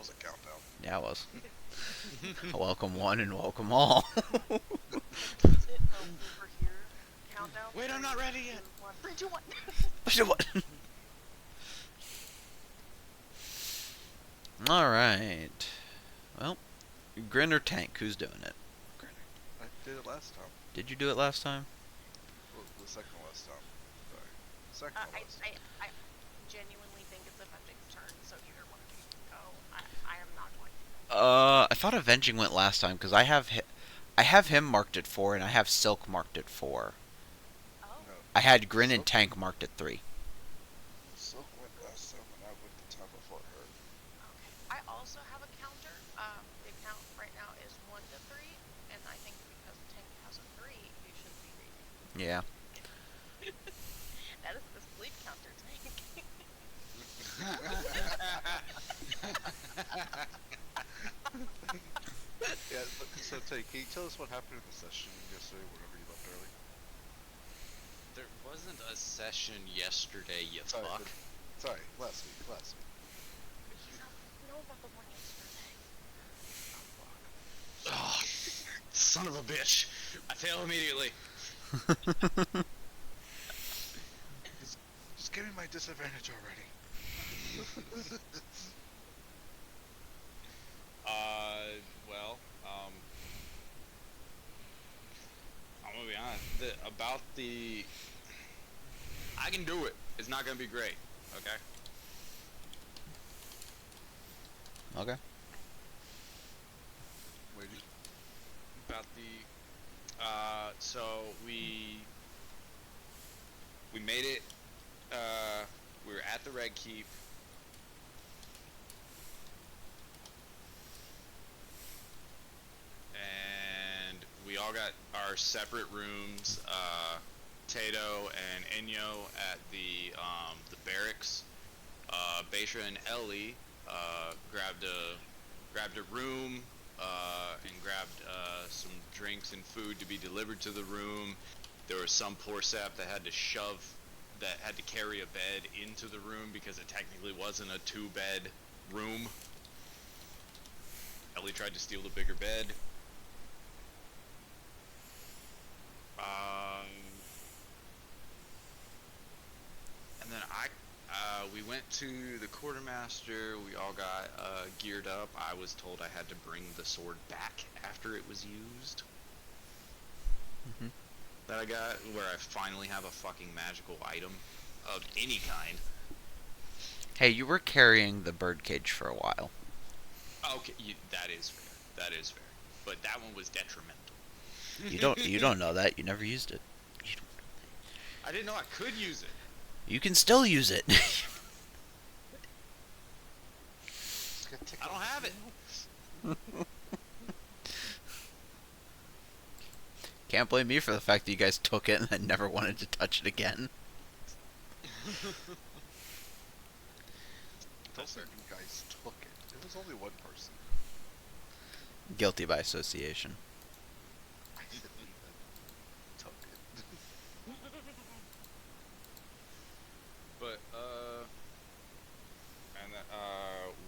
was a countdown. Yeah, it was. Welcome one and welcome all. Is it over here? Countdown. Wait, I'm not ready yet. 3, 2, 1. What? Alright. Well, Grin or Tank, who's doing it? I did it last time. Did you do it last time? Well, the second last time. Sorry. Second I, last. I genuinely think it's Avenging's turn, so either one of you can go. I am not going to. I thought Avenging went last time because I have him marked at 4 and I have Silk marked at 4. Oh, No. I had Grin and Silk- Tank marked at 3. Silk went last time, and I went the time before her. okay. I also have a counter. The count right now is 1 to 3, and I think because Tank has a 3, you should be reading. Yeah. That is the sleep counter, Tank. Yeah, so Tay, can you tell us what happened in the session yesterday whenever you left early? There wasn't a session yesterday, you Sorry, fuck. Sorry, last week. You don't know about the one yesterday. Oh, son of a bitch. I fail immediately. Just give me my disadvantage already. Well, I'm gonna be honest. About the... I can do it. It's not gonna be great, okay? Okay. Wait, About the... so we made it, we were at the Red Keep. And we all got our separate rooms. Tato and Enyo at the barracks. Beisha and Ellie grabbed a room and grabbed some drinks and food to be delivered to the room. There was some poor sap that had to carry a bed into the room because it technically wasn't a 2-bed room. Ellie tried to steal the bigger bed. And then we went to the quartermaster. We all got geared up. I was told I had to bring the sword back after it was used. Mhm. That I got, where I finally have a fucking magical item of any kind. Hey, you were carrying the birdcage for a while. Okay, that is fair. That is fair. But that one was detrimental. You don't know that. You never used it. You don't know I didn't know I could use it. that. You can still use it. I don't have it. Can't blame me for the fact that you guys took it and then never wanted to touch it again. Those certain guys took it. It was only one person. Guilty by association. I didn't even took it. But, and then,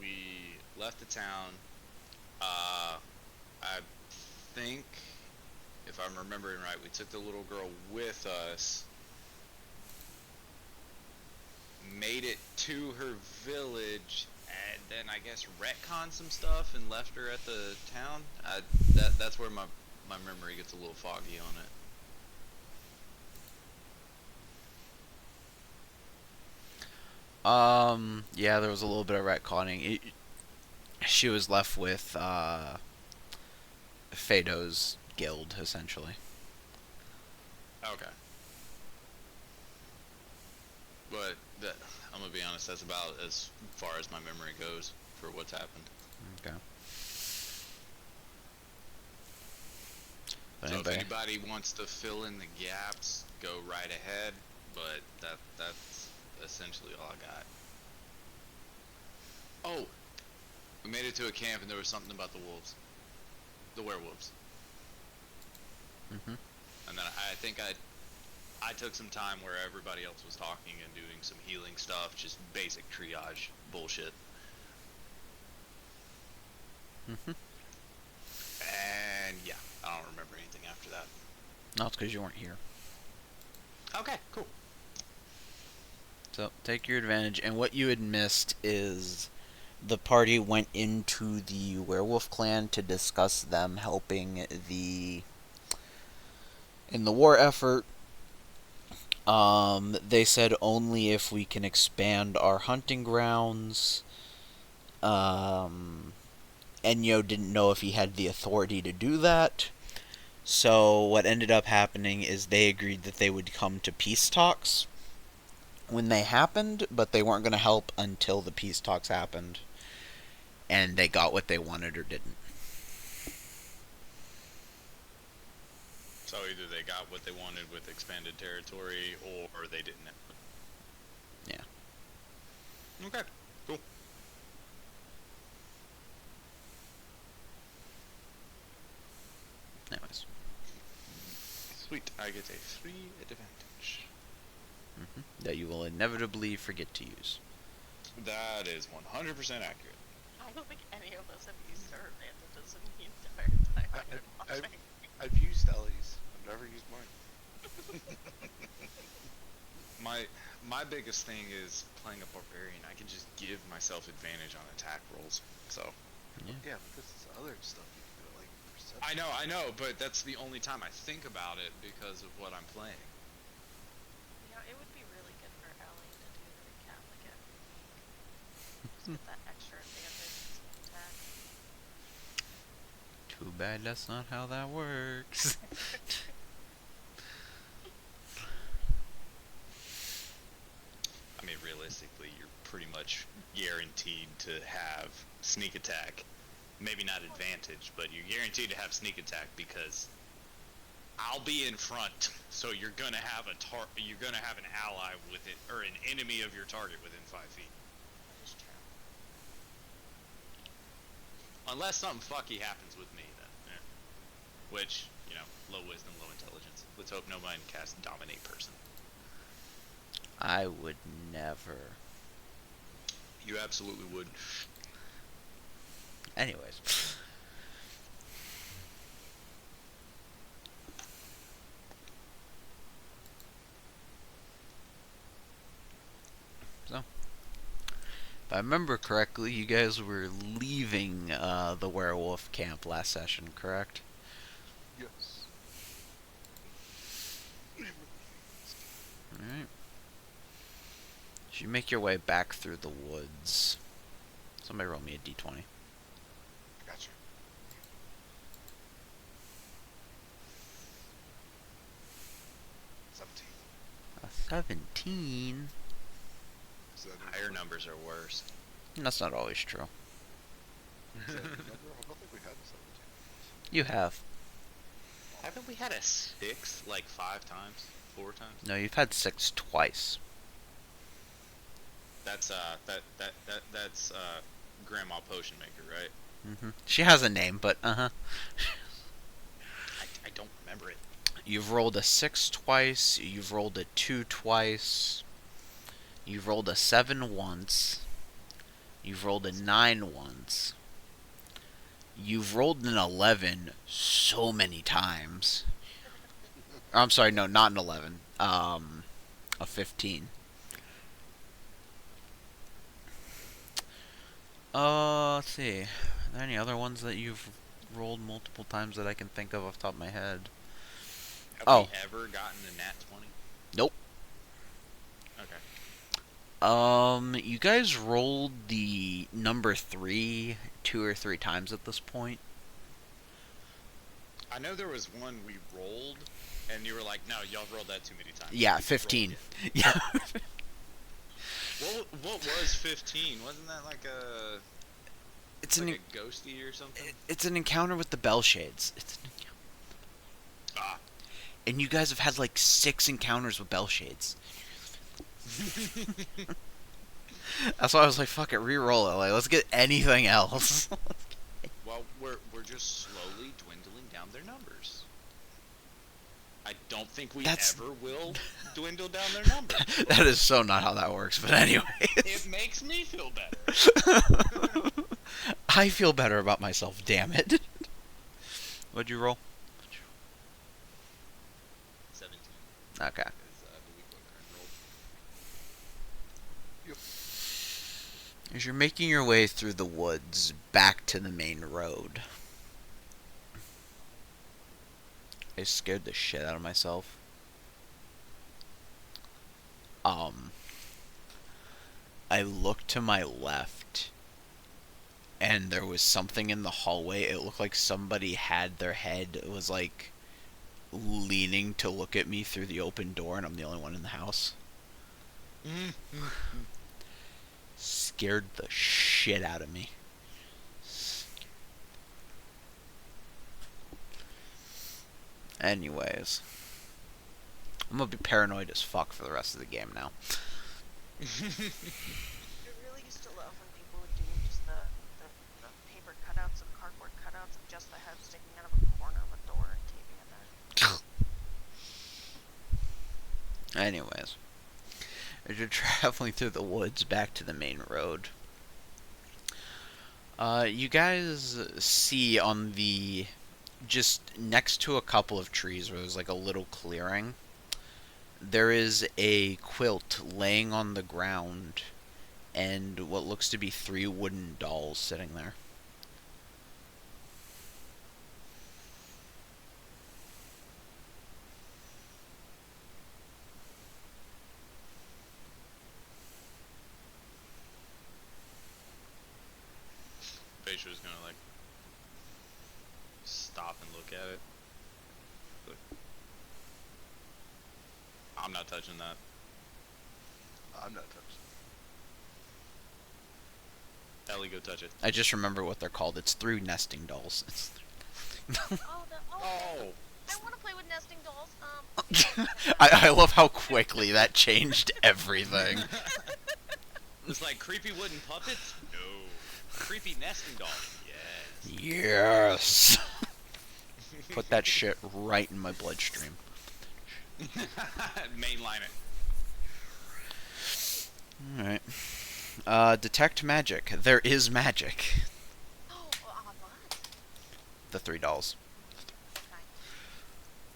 we left the town. I think, if I'm remembering right, we took the little girl with us, made it to her village, and then I guess retconned some stuff and left her at the town. That's where my memory gets a little foggy on it. Yeah, there was a little bit of retconning. She was left with, Fado's guild, essentially. Okay. But I'm gonna be honest, that's about as far as my memory goes for what's happened. Okay. But So anybody? if anybody wants to fill in the gaps, go right ahead. But that's essentially all I got. Oh, we made it to a camp and there was something about the wolves, the werewolves. Mm-hmm. And then I think I took some time where everybody else was talking and doing some healing stuff, just basic triage bullshit. Mhm. And yeah, I don't remember anything after that. No, it's because you weren't here. Okay, cool. So take your advantage. And what you had missed is the party went into the werewolf clan to discuss them helping in the war effort. They said only if we can expand our hunting grounds. Enyo didn't know if he had the authority to do that. So what ended up happening is they agreed that they would come to peace talks when they happened, but they weren't going to help until the peace talks happened. And they got what they wanted or didn't. So either they got what they wanted with expanded territory, or they didn't. Yeah. Okay, cool. Anyways. Sweet. I get a 3 advantage. That you will inevitably forget to use. That is 100% accurate. I don't think any of us have used our advantages in the entire time I've been watching. I've used Ellie's. I've never used mine. My biggest thing is playing a barbarian. I can just give myself advantage on attack rolls. So Yeah, but this is other stuff you can do, like perception. I know, but that's the only time I think about it because of what I'm playing. You know, it would be really good for Ellie to do the recap like every week. Just get that extra advantage and attack. Too bad that's not how that works. I mean, realistically, you're pretty much guaranteed to have sneak attack. Maybe not advantage, but you're guaranteed to have sneak attack because I'll be in front, so you're gonna have you're gonna have an ally within, or an enemy of your target within 5 feet. That is true. Unless something fucky happens with me, then. Which, you know, low wisdom, low intelligence. Let's hope nobody casts dominate person. I would never. You absolutely would. Anyways. So, if I remember correctly, you guys were leaving the werewolf camp last session, correct? Yes. Alright. You make your way back through the woods. Somebody roll me a d20. Gotcha. A 17? Is that a Higher number? numbers are worse. That's not always true. Is that a number? I don't think we had a 17. You have. Haven't we had a 6 like 5 times? 4 times? No, you've had 6 twice. That's that's Grandma Potion Maker, right? She has a name, but I don't remember it. You've rolled a 6 twice, you've rolled a 2 twice, you've rolled a 7 once, you've rolled a 9 once, you've rolled an 11 so many times. I'm sorry, no, not an 11. A 15. Let's see. Are there any other ones that you've rolled multiple times that I can think of off the top of my head? Have we ever gotten a nat 20? Nope. Okay. You guys rolled the number 3 2 or 3 times at this point. I know there was one we rolled, and you were like, no, y'all rolled that too many times. Yeah, We 15. rolled it. Yeah. What was 15? Wasn't that like a It's like an a ghosty or something? it's an encounter with the bell shades. It's an encounter. Ah. And you guys have had like 6 encounters with bell shades. That's why I was like, fuck it, re-roll it. Like, let's get anything else. Well, we're just slowly dwindling down their numbers. I don't think we ever will dwindle down their numbers. That is so not how that works, but anyway. It makes me feel better. I feel better about myself, damn it. What'd you roll? 17 Okay. is, I believe, what Karen rolled. As you're making your way through the woods back to the main road, I scared the shit out of myself. I looked to my left, and there was something in the hallway. It looked like somebody had their head, it was like leaning to look at me through the open door, and I'm the only one in the house. Scared the shit out of me. Anyways, I'm gonna be paranoid as fuck for the rest of the game now. I really used to love when people would do just the paper cutouts and cardboard cutouts of just the head sticking out of a corner of a door and taping it there. Anyways, as you're traveling through the woods back to the main road, you guys see on the just next to a couple of trees where there's like a little clearing, there is a quilt laying on the ground and what looks to be 3 wooden dolls sitting there. Bashar's gonna like stop and look at it. Look. I'm not touching that. I'm not touching. Ellie, go touch it. I just remember what they're called. It's 3 nesting dolls. Oh, Oh! I want to play with nesting dolls. I love how quickly that changed everything. It's like creepy wooden puppets? No. Creepy nesting doll? Yes. Yes. Put that shit right in my bloodstream. Mainline it. Alright. Detect magic. There is magic. Oh, what? The 3 dolls.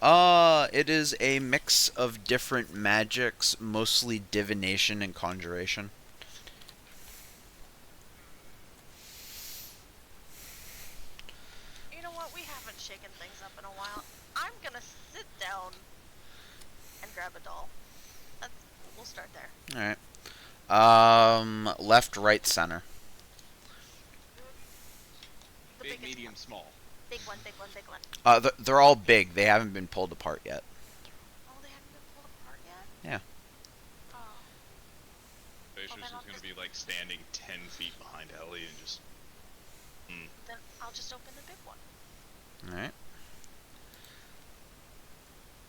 Nice. It is a mix of different magics, mostly divination and conjuration. You know what? We haven't shaken things up in a while. I'm gonna sit down and grab a doll. We'll start there. Alright. Left, right, center. The Big, biggest medium, one. small. Big one, big one, big one. They're all big. They haven't been pulled apart yet. Oh, they haven't been pulled apart yet? Yeah. Oh. Bashar's then just I'll gonna just- be like standing 10 feet behind Ellie and just. Then I'll just open the big one. Alright.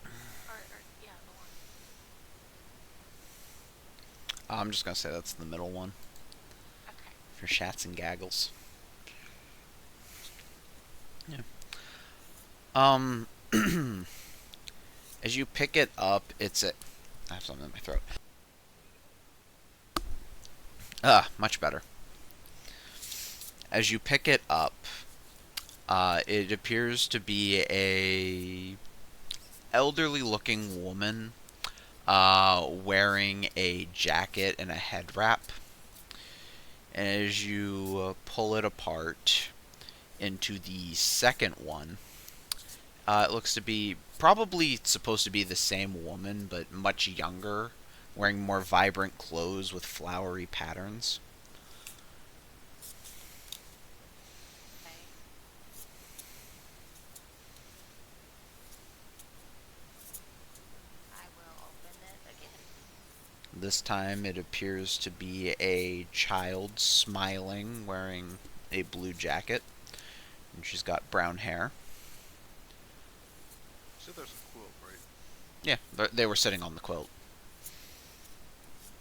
Or yeah, the one. I'm just gonna say that's the middle one. Okay. For shats and gaggles. Yeah. As you pick it up, I have something in my throat. Much better. As you pick it up, it appears to be a elderly looking woman, wearing a jacket and a head wrap. And as you pull it apart into the second one, it looks to be probably supposed to be the same woman, but much younger, wearing more vibrant clothes with flowery patterns. Okay. I will open it again. This time it appears to be a child smiling, wearing a blue jacket, and she's got brown hair. So there's a quilt, right? Yeah, they were sitting on the quilt.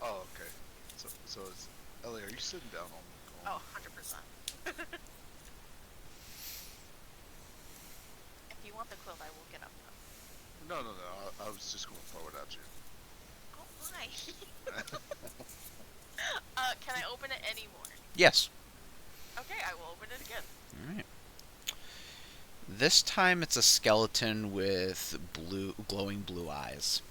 Oh, okay. So it's Ellie. Are you sitting down on? Oh, 100%. If you want the quilt, I will get up though. No. I was just going forward at you. Oh my. Can I open it anymore? Yes. Okay, I will open it again. Alright. This time it's a skeleton with glowing blue eyes.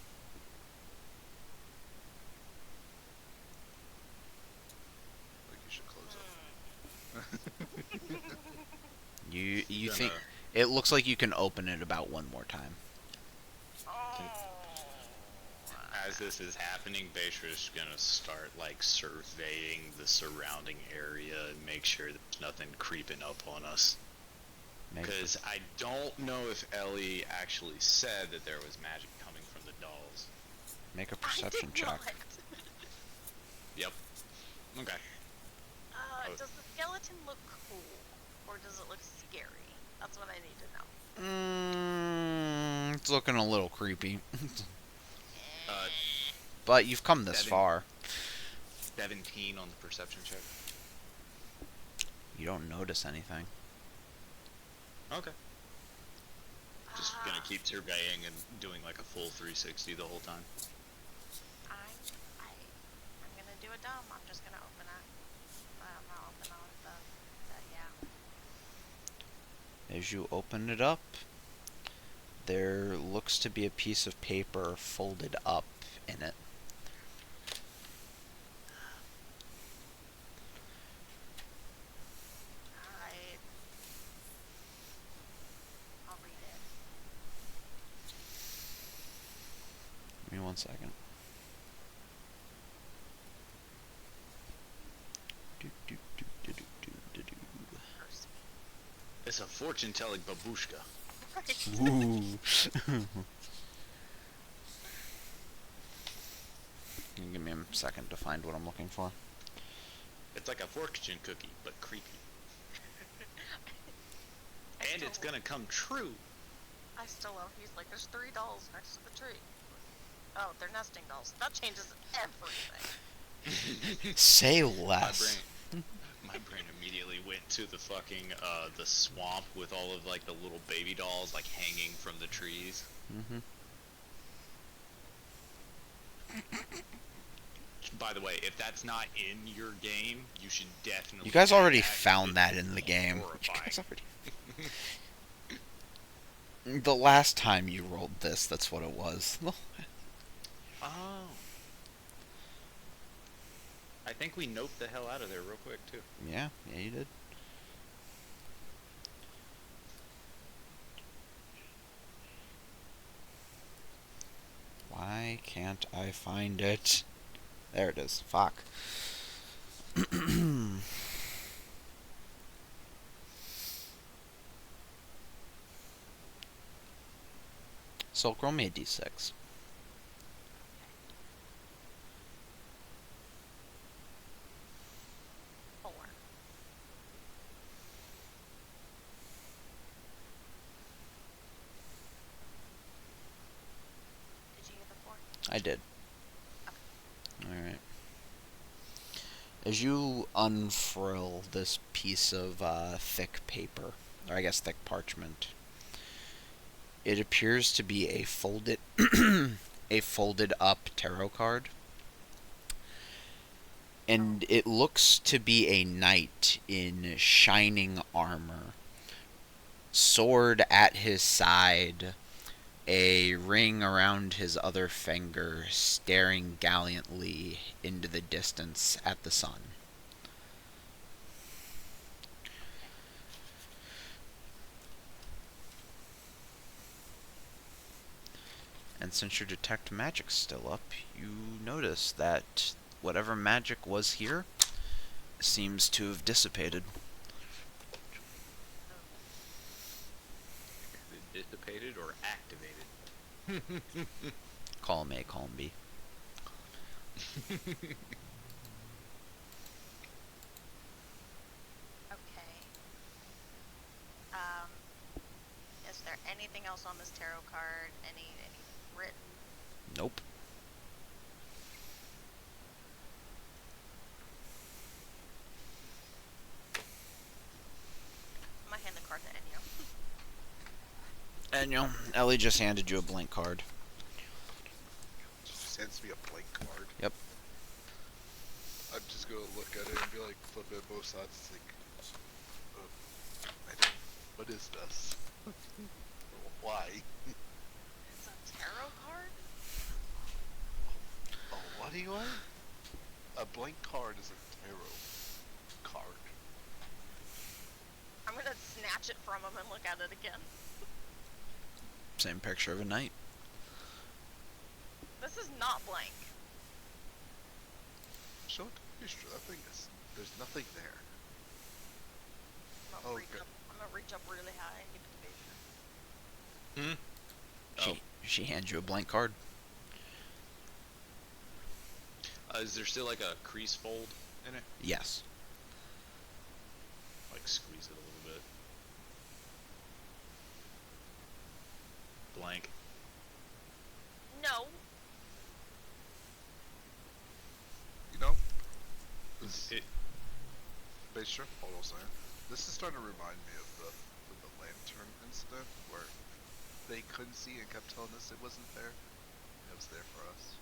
Like you should close up. You Gonna- think it looks like you can open it about one more time. As this is happening, Batra's gonna start like surveying the surrounding area and make sure there's nothing creeping up on us. Make, Because I don't know if Ellie actually said that there was magic coming from the dolls. make a I perception did check. not. Yep. Okay. Does the skeleton look cool, or does it look scary? That's what I need to know. It's looking a little creepy. Uh, But you've come this 7. far. 17 on the perception check. You don't notice anything. Okay. Just gonna keep surveying and doing like a full 360 the whole time. I'm gonna do a dumb. I'm just gonna open it. I'm gonna open all of the yeah. As you open it up, there looks to be a piece of paper folded up in it. Alright. I'll read it. Give me 1 second. Curse It's a fortune-telling babushka. me. Ooh. Give me a second to find what I'm looking for. It's like a fortune cookie, but creepy. And it's gonna come true. I still love. He's like, there's 3 dolls next to the tree. Oh, they're nesting dolls. That changes everything. Say less. My brain immediately went to the fucking the swamp with all of like the little baby dolls like hanging from the trees. Mm-hmm. By the way, if that's not in your game, you should definitely. You guys add already that. found that in the game. You Horrifying. guys already... The last time you rolled this, that's what it was. Oh. I think we noped the hell out of there real quick too. Yeah, you did. Why can't I find it? There it is. Fuck. So roll me a d6. 4. Did you get the 4? I did. Alright. As you unfurl this piece of thick paper, or I guess thick parchment, it appears to be a folded a folded up tarot card. And it looks to be a knight in shining armor, sword at his side, a ring around his other finger, staring gallantly into the distance at the sun. And since your detect magic's still up, you notice that whatever magic was here seems to have dissipated. Dissipated or activated? Column A, column B. Okay. Is there anything else on this tarot card? Anything written? Nope. I'm gonna hand the card to Enyo. And Ellie just handed you a blank card. Just hands me a blank card. Yep. I'm just gonna look at it and be like, flip it both sides. It's like, this? Why? It's a tarot card? Oh, what do you want? A blank card is a tarot card. I'm gonna snatch it from him and look at it again. Same picture of a knight. This is not blank. Show it to Bistro. That thing is. There's nothing there. I'm gonna, Okay. I'm gonna reach up really high and give it to Beijing. She hands you a blank card. Is there still like a crease fold in it? Yes. Like squeeze it a little bit. Blank. No. You know? It, Bistro, hold on a second. This is starting to remind me of the lantern incident where they couldn't see and kept telling us it wasn't there. It was there for us.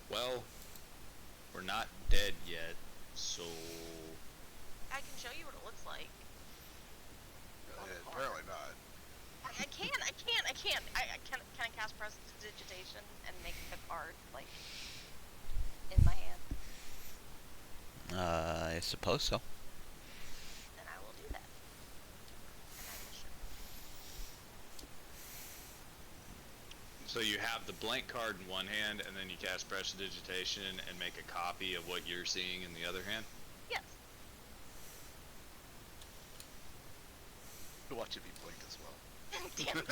well, we're not dead yet, so I can show you what it looks like. Apparently not. I can. Can I cast prestidigitation and make the card, like, in my hand? I suppose so. Then I will do that. And I will show you. so you have the blank card in one hand, and then you cast prestidigitation and make a copy of what you're seeing in the other hand. Yes. Watch it be blank as well. Damn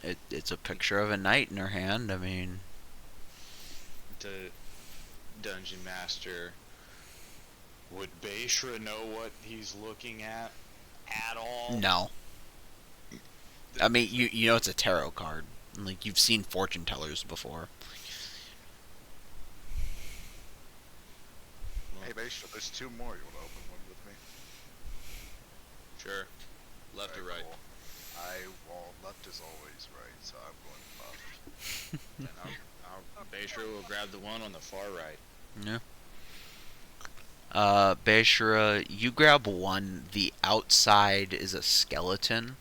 it. It's a picture of a knight in her hand. I mean, To Dungeon Master, would Beishra know what he's looking at all? no. I mean, you know it's a tarot card. Like, you've seen fortune tellers before. Hey, Bistro, there's two more. You want to open one with me? Sure. Left or right? Cool. Well, left is always right, so I'm going left. Then Beishra will grab the one on the far right. Yeah. Beishra, you grab one. The outside is a skeleton.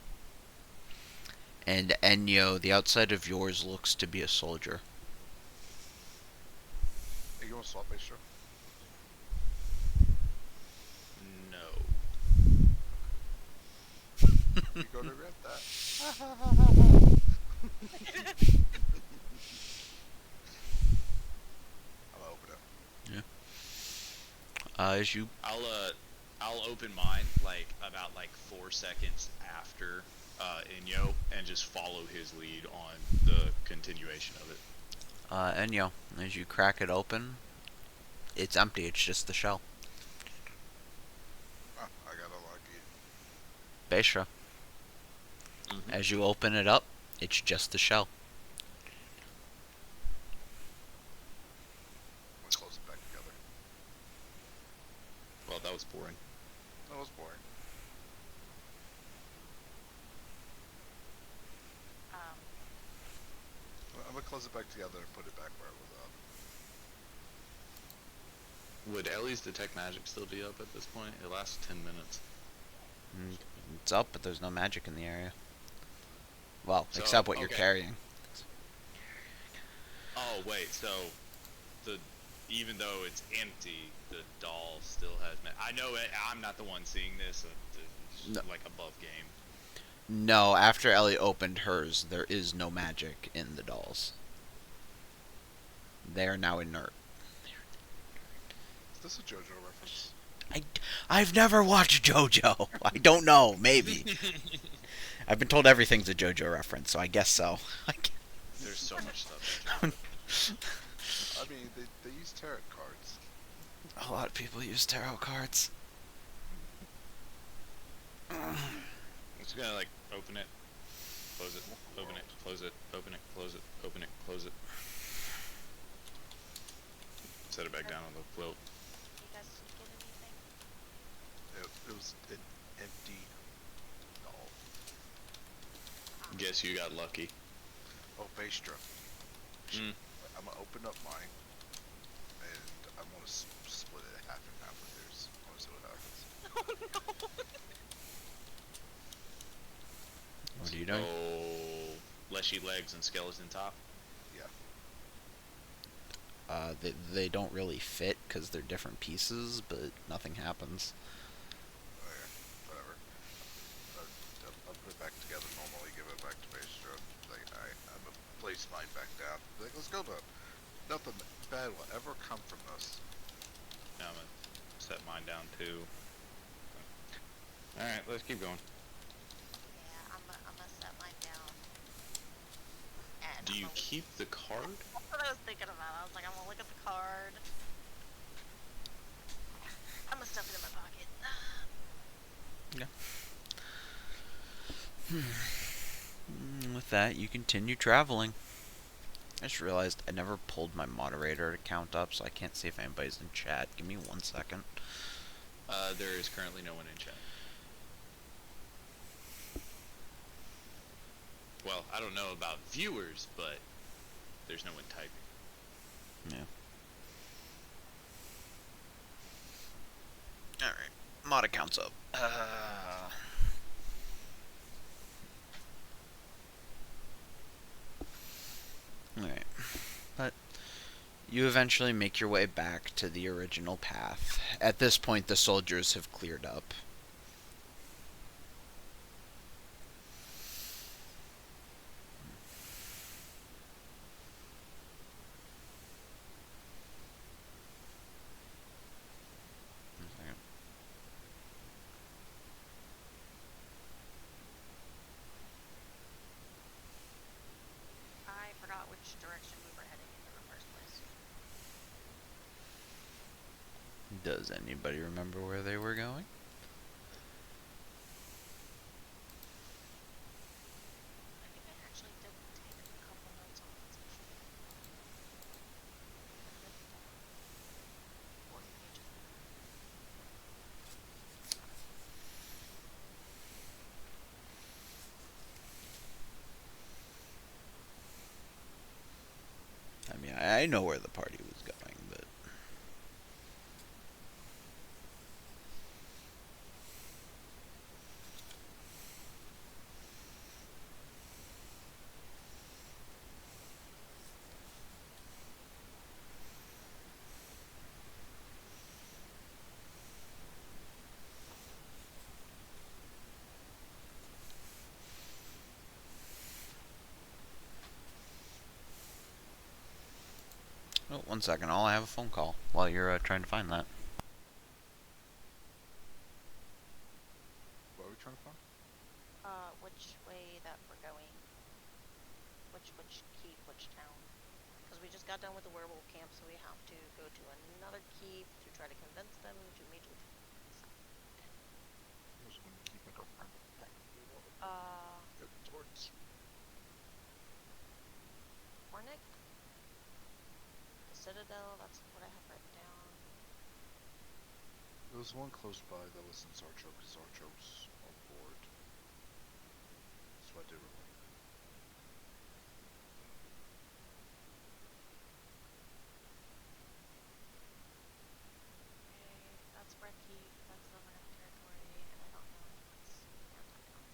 And Enyo, the outside of yours looks to be a soldier. Hey, you want to swap, Bistro? No. You go to regret that. I'll open it. As you I'll open mine like about 4 seconds after Inyo and just follow his lead on the continuation of it. Enyo, as you crack it open, it's empty. It's just the shell. Oh, I got unlucky. Beishra, as you open it up, it's just the shell. I'm gonna close it back together. Well, that was boring. That was boring. I'm gonna close it back together and put it back where it was up. Would Ellie's Detect Magic still be up at this point? It lasts 10 minutes. It's up, but there's no magic in the area. Well, So, except what you're okay. carrying. Oh, wait, so even though it's empty, the doll still has I know I'm not the one seeing this. It's No. like above game. No, after Ellie opened hers, there is no magic in the dolls. They are now inert. Is this a JoJo reference? I've never watched JoJo. I don't know. Maybe. I've been told everything's a JoJo reference, so I guess so. There's so much stuff. in JoJo. I mean, they use tarot cards. A lot of people use tarot cards. I'm just gonna open it, close it, open it, close it, open it, close it, open it, close it. Set it back down on the quilt. You guys get anything? It was Guess you got lucky. Oh, Bastra. Mm. I'm gonna open up mine, and I'm gonna split it half and half with yours. I wanna see what happens. Oh no! What are you doing? Oh, fleshy legs and skeleton top. Yeah. They don't really fit because they're different pieces, but nothing happens. Okay. Whatever. I'll put it back together normally. Give it back to Bastra. Like, alright, I'm gonna place mine back down. Like, let's go then. Nothing bad will ever come from this. Now I'm gonna set mine down too. All right, let's keep going. Yeah, I'm gonna set mine down. And Do you keep the card? That's what I was thinking about. I was like, I'm gonna look at the card. I'm gonna stuff it in my pocket. With that, you continue traveling. I just realized I never pulled my moderator count up, so I can't see if anybody's in chat. Give me 1 second. There is currently no one in chat. Well, I don't know about viewers, but there's no one typing. Yeah. Alright. Mod account's up. Alright. But you eventually make your way back to the original path. At this point, the soldiers have cleared up. I forgot which direction we were heading in the first place. Does anybody remember where they were going? I think I actually did take a couple notes on this mission. A good 40 pages there. I mean, I know where the party was going, but... Oh, 1 second. I'll have a phone call while you're trying to find that. What are we trying to find? Which way that we're going. Which keep, which town. Because we just got done with the werewolf camp, so we have to go to another keep to try to convince them to meet with There's one keep I don't remember. Good towards. Hornick? The Citadel, that's what I have written down. There was one close by that was in Zarcho, because Zarcho's on board. That's what I do remember. Okay, that's Red Keep, that's Silverneck territory, and I don't know if that's Anti-Town.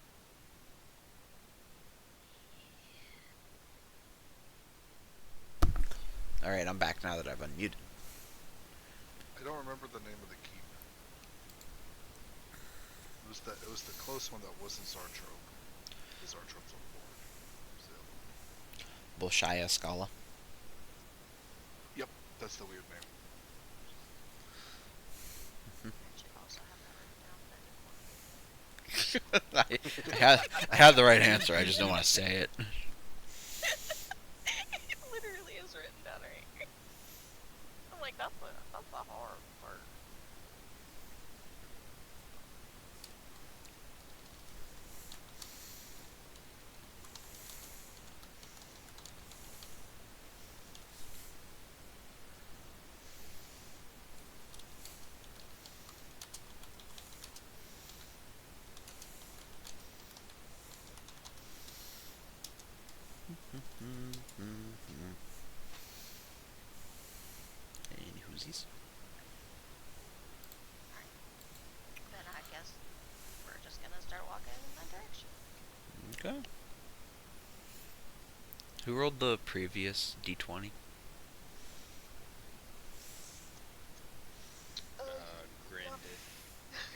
Alright, I'm back now that I've unmuted. I don't remember the name of the keep. It was the close one that wasn't Zarcho. Because Zarcho's on board. What's the other one? Bolshaya Skala. Yep, that's the weird name. I should also have that written down, but I didn't want to. I had the right answer, I just don't want to say it. It literally is written down right here. I'm like, that's the hard part. Okay. Who rolled the previous d20? Grin Yep.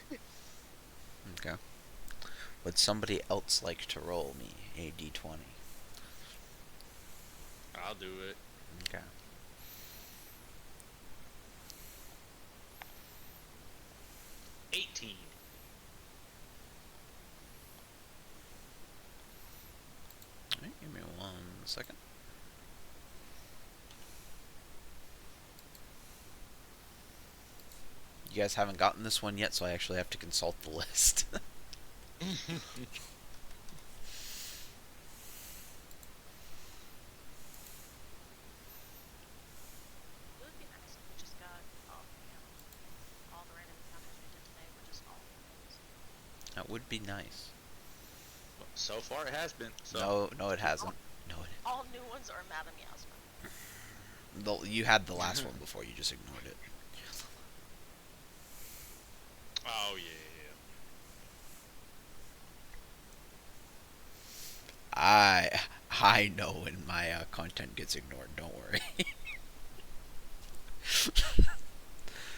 did. Okay. Would somebody else like to roll me a d20? I'll do it. Okay. $18. Alright, give me 1 second. You guys haven't gotten this one yet, so I actually have to consult the list. It would be nice if we just got all the random encounters we did today were just all new ones. That would be nice. So far it has been. So. No, it hasn't. No, it. All new ones are Madam Yasmin. You had the last one before. You just ignored it. Oh yeah. I know when my content gets ignored. Don't worry.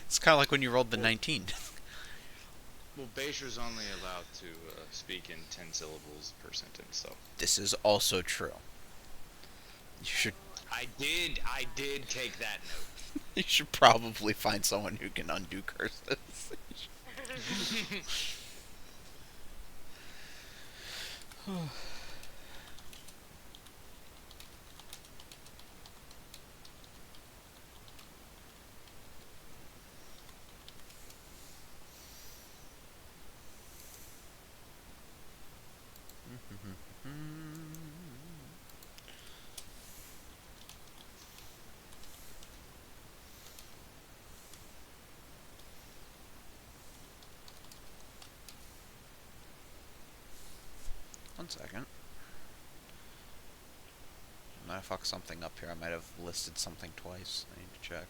It's kind of like when you rolled the 19. Well, Basher's only allowed to speak in 10 syllables per sentence, so. This is also true. You should I did take that note. you should probably find someone who can undo curses. One second. I might have fucked something up here. I might have listed something twice. I need to check.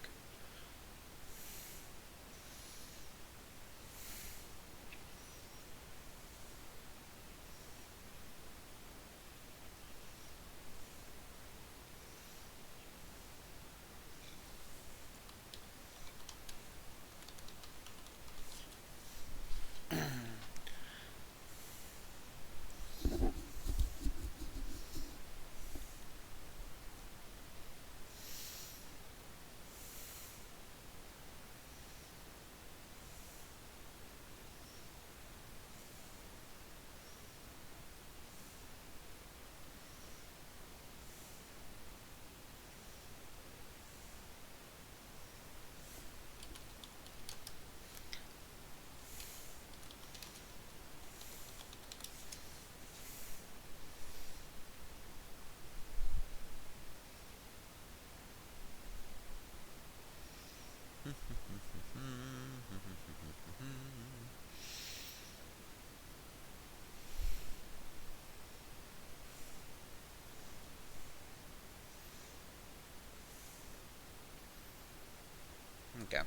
Okay.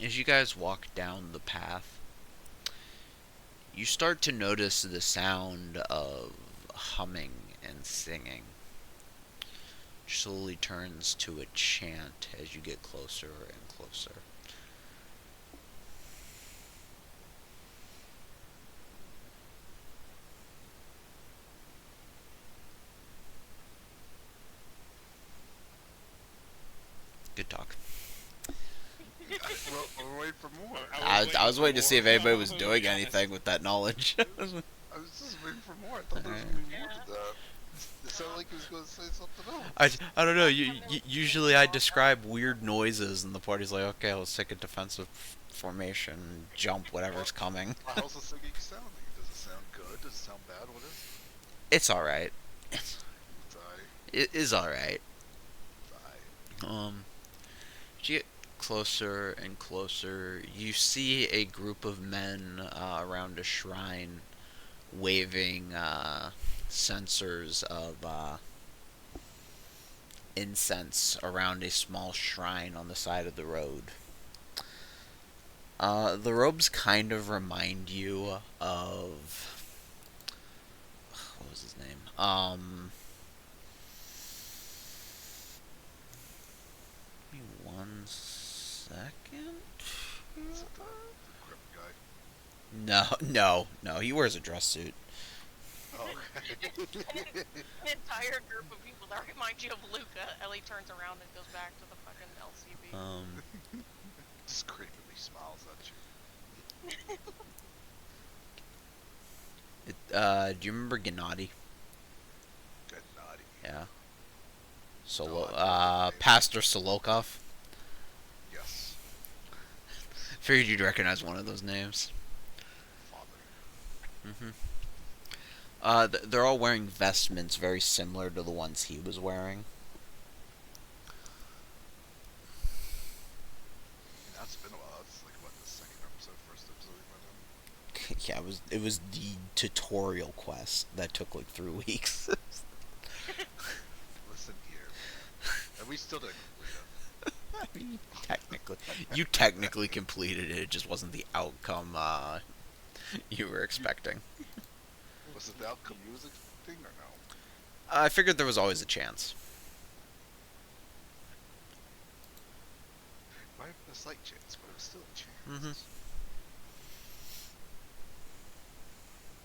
As you guys walk down the path, you start to notice the sound of humming and singing. Slowly turns to a chant as you get closer and closer. Good talk. We'll wait for more. I was waiting to see if anybody was doing anything with that knowledge. I was just waiting for more. I thought there was going to be more to that. It sounded like he was going to say something else. I don't know. Usually I describe weird noises, and the party's like, okay, let's take a defensive formation, jump, whatever's coming. How's the singing sounding? Does it sound good? Does it sound bad? What is It's alright. it? It is alright. It's As you get closer and closer, you see a group of men around a shrine waving censers of incense around a small shrine on the side of the road. The robes kind of remind you of what was his name? Give me 1 second. Is it the crypt guy? No. He wears a dress suit. Oh, okay. An entire group of people that remind you of Luca. Ellie turns around and goes back to the fucking LCB. Just creepily smiles at you. Do you remember Gennady? Good naughty. Yeah. No, I know his name. Pastor Solokov. Yes. Figured you'd recognize one of those names. Father. They're all wearing vestments very similar to the ones he was wearing. That's been a while. It's like, what, the second episode, first episode we met him? Yeah, it was the tutorial quest that took like 3 weeks. Listen here, man. And we still didn't complete it. You technically completed it. It just wasn't the outcome you were expecting. Was it the outcome you was expecting or no? I figured there was always a chance. Might have been a slight chance, but it was still a chance.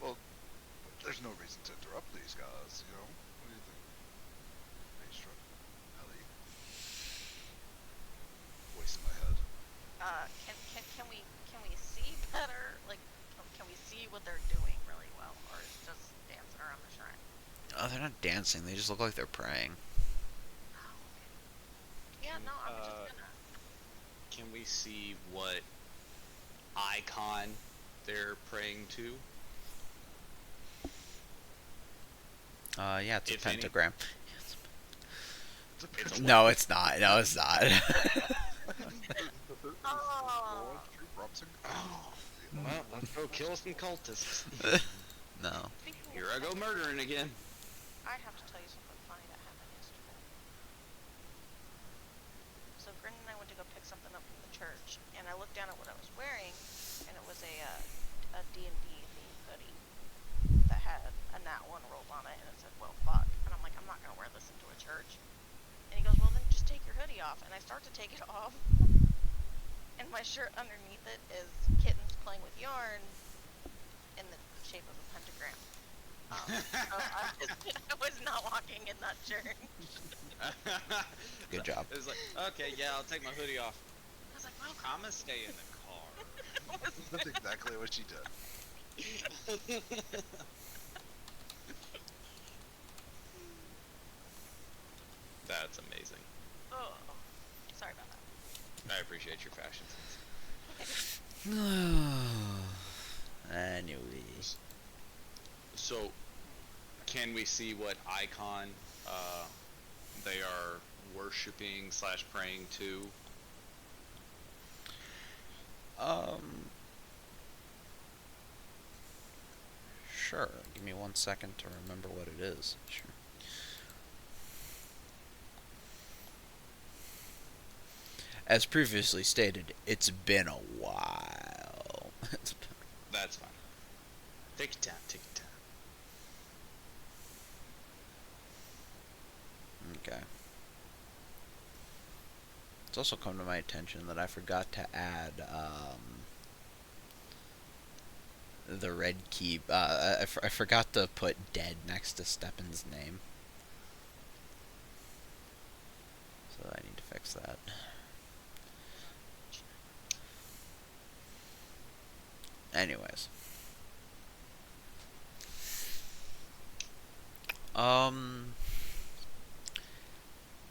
Well, there's no reason to interrupt these guys, you know? What do you think? Maestro? Ellie? Voice in my head. Can we see better? Like, can we see what they're doing really well, or is it just dancing around the shrine? Oh, they're not dancing. They just look like they're praying. Oh, okay. Yeah, no, I'm just gonna. Can we see what icon they're praying to? Yeah, it's a If any. pentagram. It's a No, it's not. No, it's not. Oh. Well, let's go kill some cultists. No. Here I go murdering again. I have to tell you something funny that happened yesterday. So Grin and I went to go pick something up from the church, and I looked down at what I was wearing, and it was a D&D themed hoodie that had a Nat 1 rolled on it, and it said, well, fuck. And I'm like, I'm not gonna wear this into a church. And he goes, well, then just take your hoodie off. And I start to take it off, and my shirt underneath it is kittens playing with yarn in the shape of a pentagram. So I was not walking in that shirt. Good job. It's like, okay, yeah, I'll take my hoodie off. I was like, well, I'm gonna stay in the car. That's exactly what she did. That's amazing. oh, sorry about that. I appreciate your fashion sense. Anyways. So, can we see what icon they are worshiping / praying to? Sure. Give me 1 second to remember what it is. Sure. As previously stated, it's been a while. That's fine. Take your time, take your time. Okay. It's also come to my attention that I forgot to add the red key. I forgot to put dead next to Stepan's name. So I need to fix that. Anyways.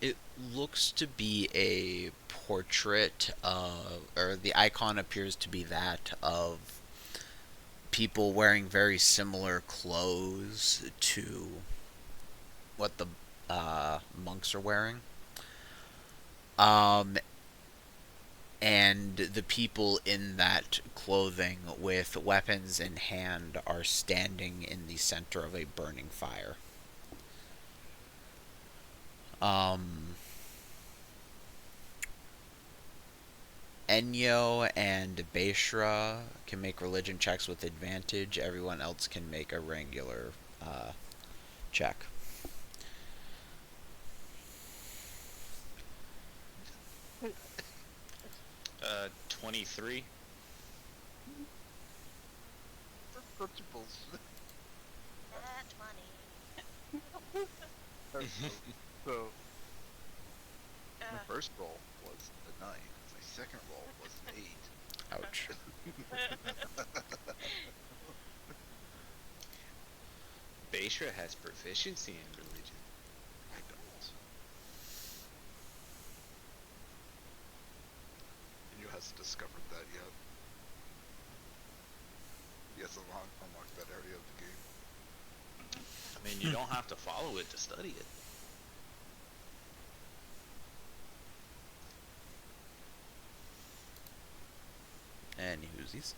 It looks to be a portrait or the icon appears to be that of people wearing very similar clothes to what the monks are wearing. And the people in that clothing with weapons in hand are standing in the center of a burning fire. Enyo and Beishra can make religion checks with advantage. Everyone else can make a regular check. 23. That's such bullshit. That money. So, so my Uh, first roll was a 9. My second roll was an 8. Ouch. Beishra has proficiency in religion. I don't. And you hasn't discovered that yet. He hasn't unlocked that area of the game. I mean, you don't have to follow it to study it. Any whoosies.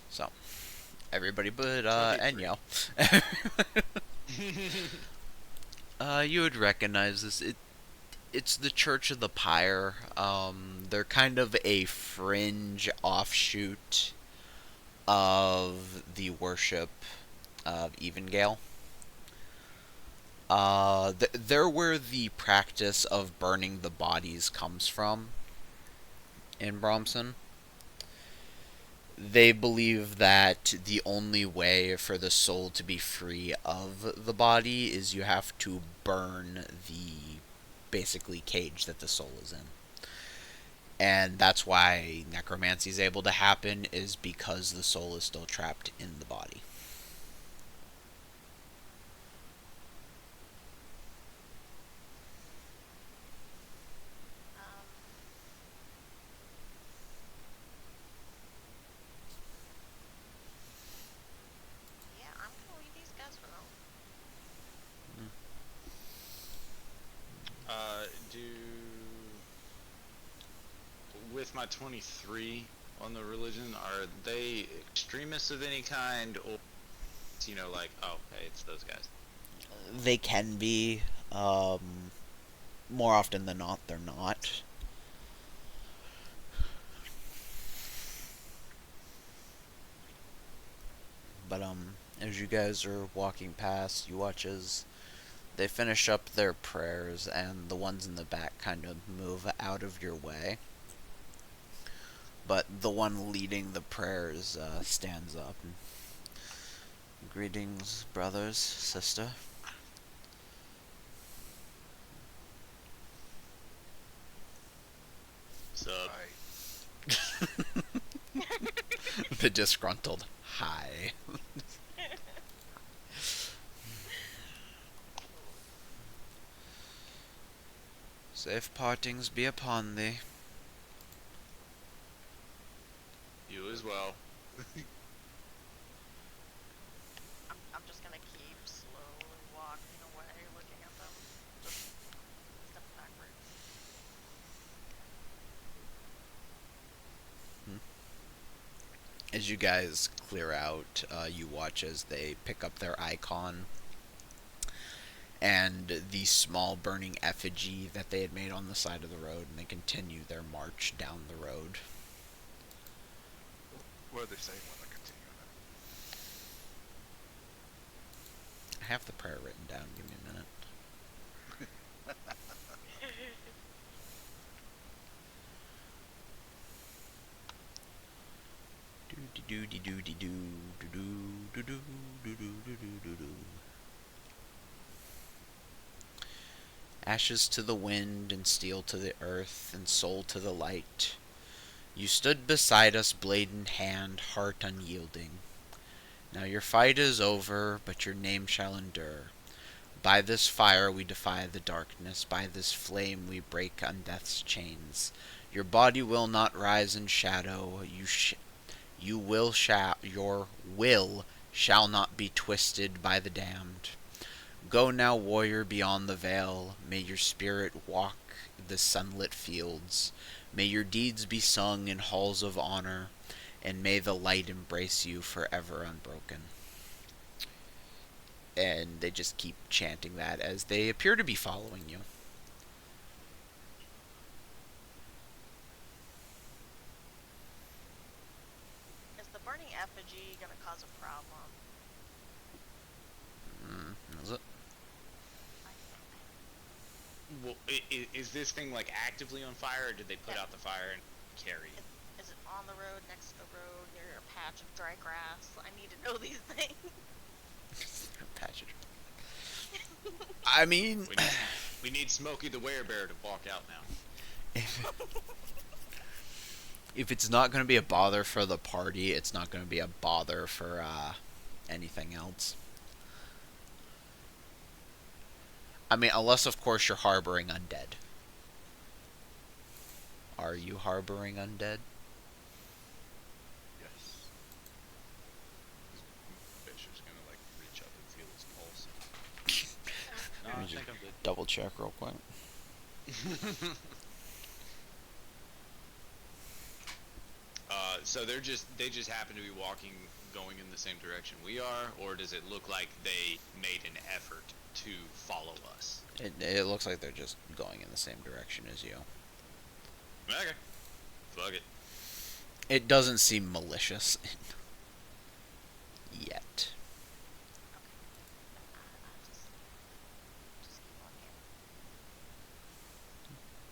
So, everybody but 23. Enyo. You would recognize this. It's the Church of the Pyre. They're kind of a fringe offshoot of the worship of Evangale. They're where the practice of burning the bodies comes from in Bromson. They believe that the only way for the soul to be free of the body is you have to burn the basically cage that the soul is in. And that's why necromancy is able to happen, is because the soul is still trapped in the body. um, yeah, I'm gonna leave these guys alone. Do with my 23 on the religion, are they extremists of any kind, or like, oh, hey, it's those guys? They can be. More often than not, they're not. But as you guys are walking past, you watch as they finish up their prayers, and the ones in the back kind of move out of your way. But the one leading the prayers stands up. And, greetings, brothers, sister. Sup? The disgruntled hi. Safe partings be upon thee. You as well. I'm just gonna keep slowly walking away, looking at them, just step backwards. As you guys clear out, you watch as they pick up their icon and the small burning effigy that they had made on the side of the road, and they continue their march down the road. What are they saying when they're continuing I have the prayer written down. Give me a minute. Ashes to the wind, and steel to the earth, and soul to the light. You stood beside us, blade in hand, heart unyielding. Now your fight is over, but your name shall endure. By this fire we defy the darkness, by this flame we break on death's chains. Your body will not rise in shadow, your will shall not be twisted by the damned. Go now, warrior, beyond the veil. May your spirit walk the sunlit fields. May your deeds be sung in halls of honor, and may the light embrace you forever unbroken. And they just keep chanting that as they appear to be following you. really gonna cause a problem. Is it? I think. Well, is this thing like actively on fire, or did they put Yeah. out the fire and carry it? Is it on the road, next to the road, near a patch of dry grass? I need to know these things. Patch it. I mean, We need Smokey the Werebear to walk out now. if it's not going to be a bother for the party, it's not going to be a bother for anything else. I mean, unless of course you're harboring undead. Are you harboring undead? Yes. Fish is gonna like reach up and feel his pulse. No, Let I me think just I'm good. double check real quick. So they just happen to be walking, going in the same direction we are, or does it look like they made an effort to follow us? It looks like they're just going in the same direction as you. Okay, fuck it. It doesn't seem malicious yet. I'll just keep looking.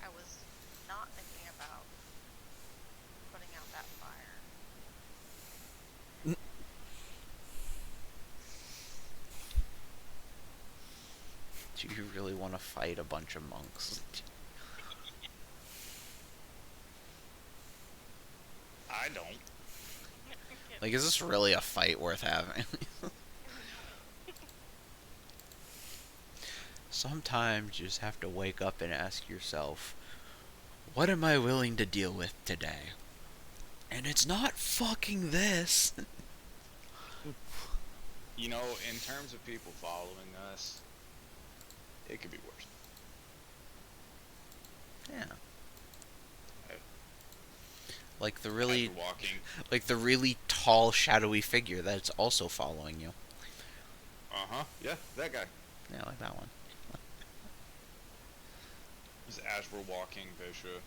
I was not thinking about putting out that fire. Do you really want to fight a bunch of monks? I don't. Like, is this really a fight worth having? Sometimes you just have to wake up and ask yourself, what am I willing to deal with today? And it's not fucking this. You know, in terms of people following us, it could be worse. Yeah. Uh, Like the as really, we're walking. like the really tall, shadowy figure that's also following you. Yeah, that guy. Yeah, like that one. Just as we're walking, Bishop.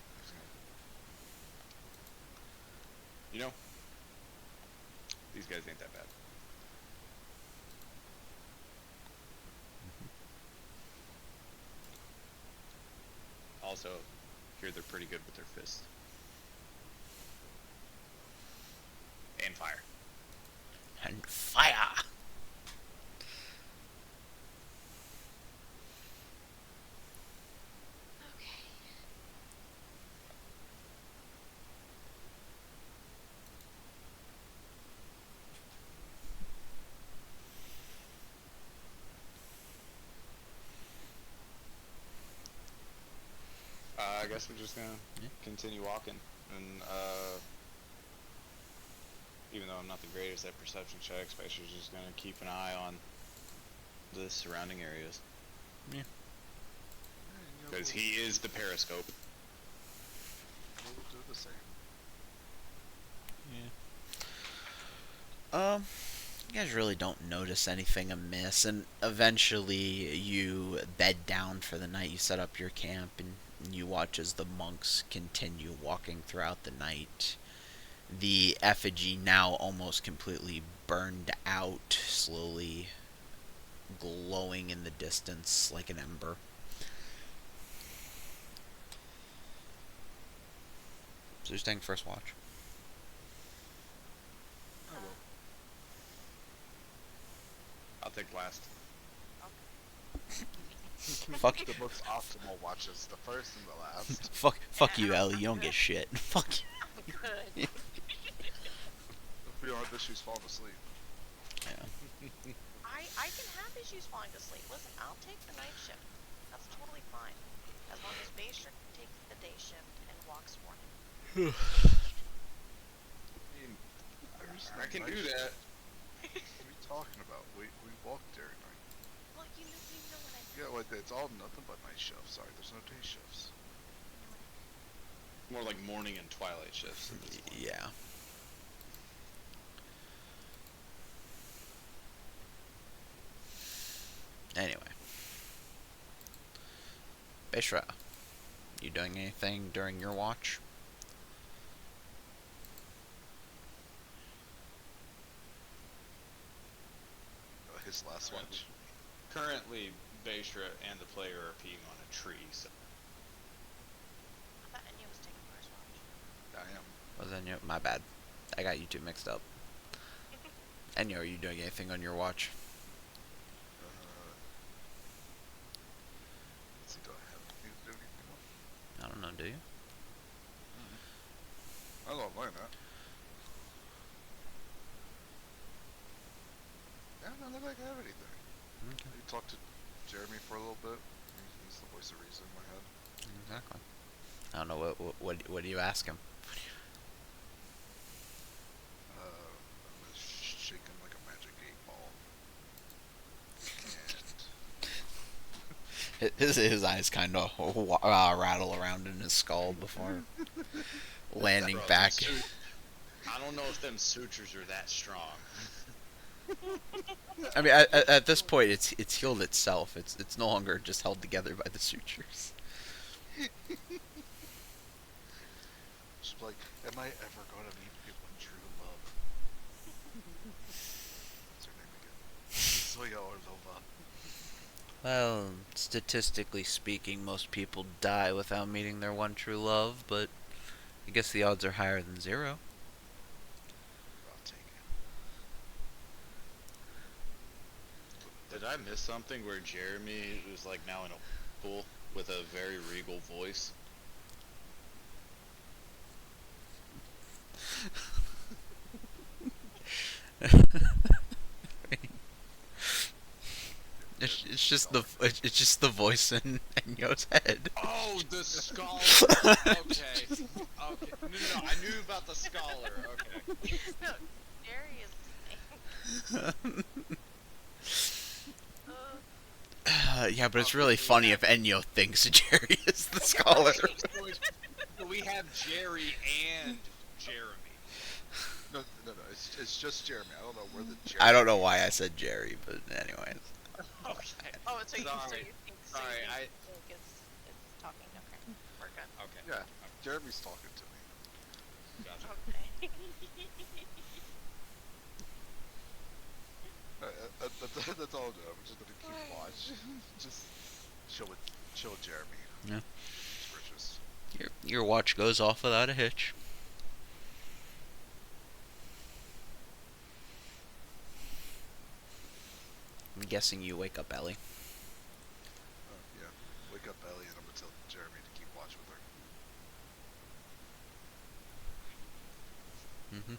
You know, these guys ain't that bad. Also, here they're pretty good with their fists. And fire. And fire! Okay. I guess we're just gonna continue walking, and even though I'm not the greatest at perception checks, Basher's just gonna keep an eye on the surrounding areas. Yeah. Because he is the periscope. We'll do the same. You guys really don't notice anything amiss, and eventually you bed down for the night. You set up your camp, and you watch as the monks continue walking throughout the night. The effigy, now almost completely burned out, slowly glowing in the distance like an ember. So you're staying first watch. I will. I'll take last. Fuck, The most optimal watches, the first and the last. fuck you, Ellie. You don't get shit. Fuck you. Good. If we don't have issues falling asleep. Yeah. I can have issues falling asleep. Listen, I'll take the night shift. That's totally fine. As long as Basher takes the day shift and walks morning. I mean, there's I can no do night that. shift. What are you talking about? We walk during night. Well, you know what I Yeah, well, it's all nothing but night shifts. Sorry, there's no day shifts. More like morning and twilight shifts. At this point. Yeah. Anyway. Bishra, you doing anything during your watch? his last watch. Currently, Baishra and the player are peeing on a tree, so I thought Enya was taking first watch. I am. Well, then, my bad. I got you two mixed up. And are you doing anything on your watch? Let's see, do I have anything to do anything on? I don't know, do you? I don't learn that. Yeah, I don't look like I have anything. Okay. You talked to Jeremy for a little bit. He's the voice of reason in my head. Exactly. I don't know, what do you ask him? I'm gonna shake him like a magic 8-ball. And His eyes kind of rattle around in his skull before landing Bro, back. I don't know if them sutures are that strong. I mean, at this point, it's healed itself. It's no longer just held together by the sutures. just like, am I ever gonna meet one true love? What's her name again? Soya Orlova. Well, statistically speaking, most people die without meeting their one true love, but I guess the odds are higher than 0. I'll take it. Did I miss something where Jeremy was like now in a pool with a very regal voice? It's just the voice in Enyo's head. Oh, the scholar. Okay. Okay. No, I knew about the scholar. Okay. No, Jerry is his name. Yeah, but it's really funny if Enyo thinks Jerry is the scholar. So we have Jerry and Jeremy. No, it's just Jeremy. I don't know where the Jeremy. I don't know why I said Jerry, but anyways. Okay. Oh, so you Sorry. think Sorry, it's talking. Okay, we're good. Okay. Yeah, Jeremy's talking to me. Gotcha. Okay. That's all I'm doing. I'm just gonna keep watch. Just chill Jeremy. Yeah. It's Riches. Your watch goes off without a hitch. I'm guessing you wake up Ellie. Yeah. Wake up Ellie and I'm gonna tell Jeremy to keep watch with her. Mm-hmm.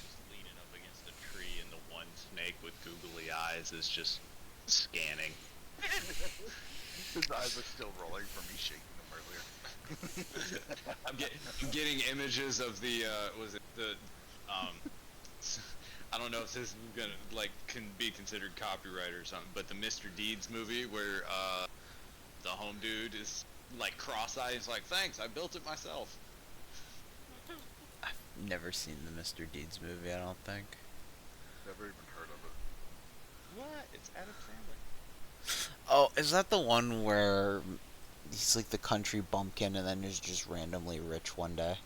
Just leaning up against a tree and the one snake with googly eyes is just scanning. His eyes are still rolling from me shaking them earlier. I'm getting images of the was it the I don't know if this is gonna can be considered copyright or something, but the Mr. Deeds movie where the home dude is like cross-eyed, he's like, "Thanks, I built it myself." I've never seen the Mr. Deeds movie, I don't think. Never even heard of it. What? It's Adam Sandler. Oh, is that the one where he's like the country bumpkin and then is just randomly rich one day?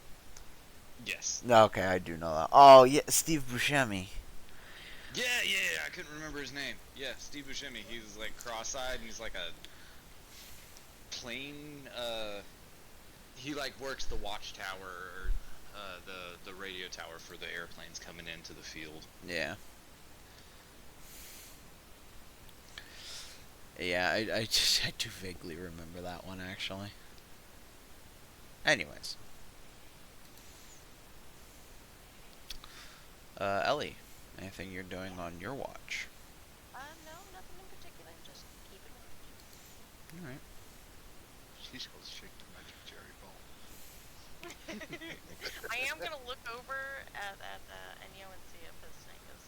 Yes. Okay, I do know that. Oh, yeah, Steve Buscemi. Yeah, I couldn't remember his name. Yeah, Steve Buscemi. He's like cross-eyed and he's like a plane. He like works the watchtower or the radio tower for the airplanes coming into the field. Yeah. Yeah, I do vaguely remember that one, actually. Anyways. Ellie, anything you're doing on your watch? No, nothing in particular. Just keeping watch. Alright. She's gonna shake the magic Jerry ball. I am gonna look over at Enyo and see if his snake is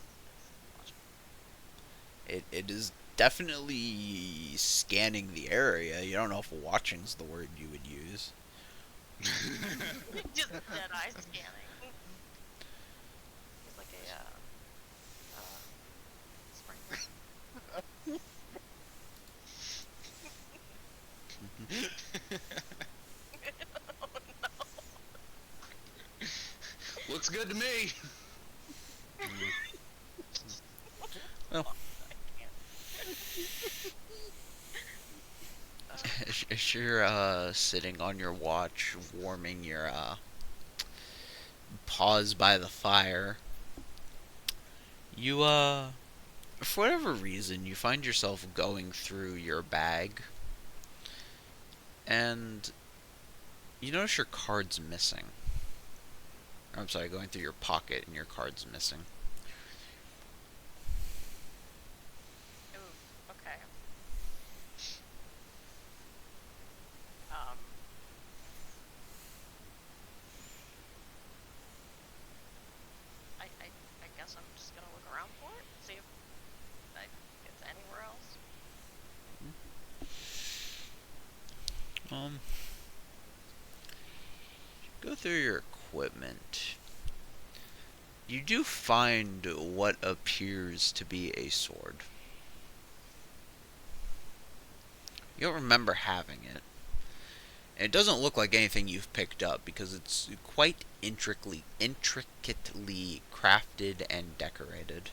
watching. It is definitely scanning the area. You don't know if watching's the word you would use. Just dead eye scanning. He's like a sprinkler. Oh no. Looks good to me. As you're sitting on your watch, warming your paws by the fire, you for whatever reason, you find yourself going through your bag, and you notice your card's missing. I'm sorry, going through your pocket and your card's missing. Oof. Okay. Um. I guess I'm just gonna look around for it, see if it's anywhere else. Um, go through your equipment. You do find what appears to be a sword. You don't remember having it. And it doesn't look like anything you've picked up because it's quite intricately crafted and decorated.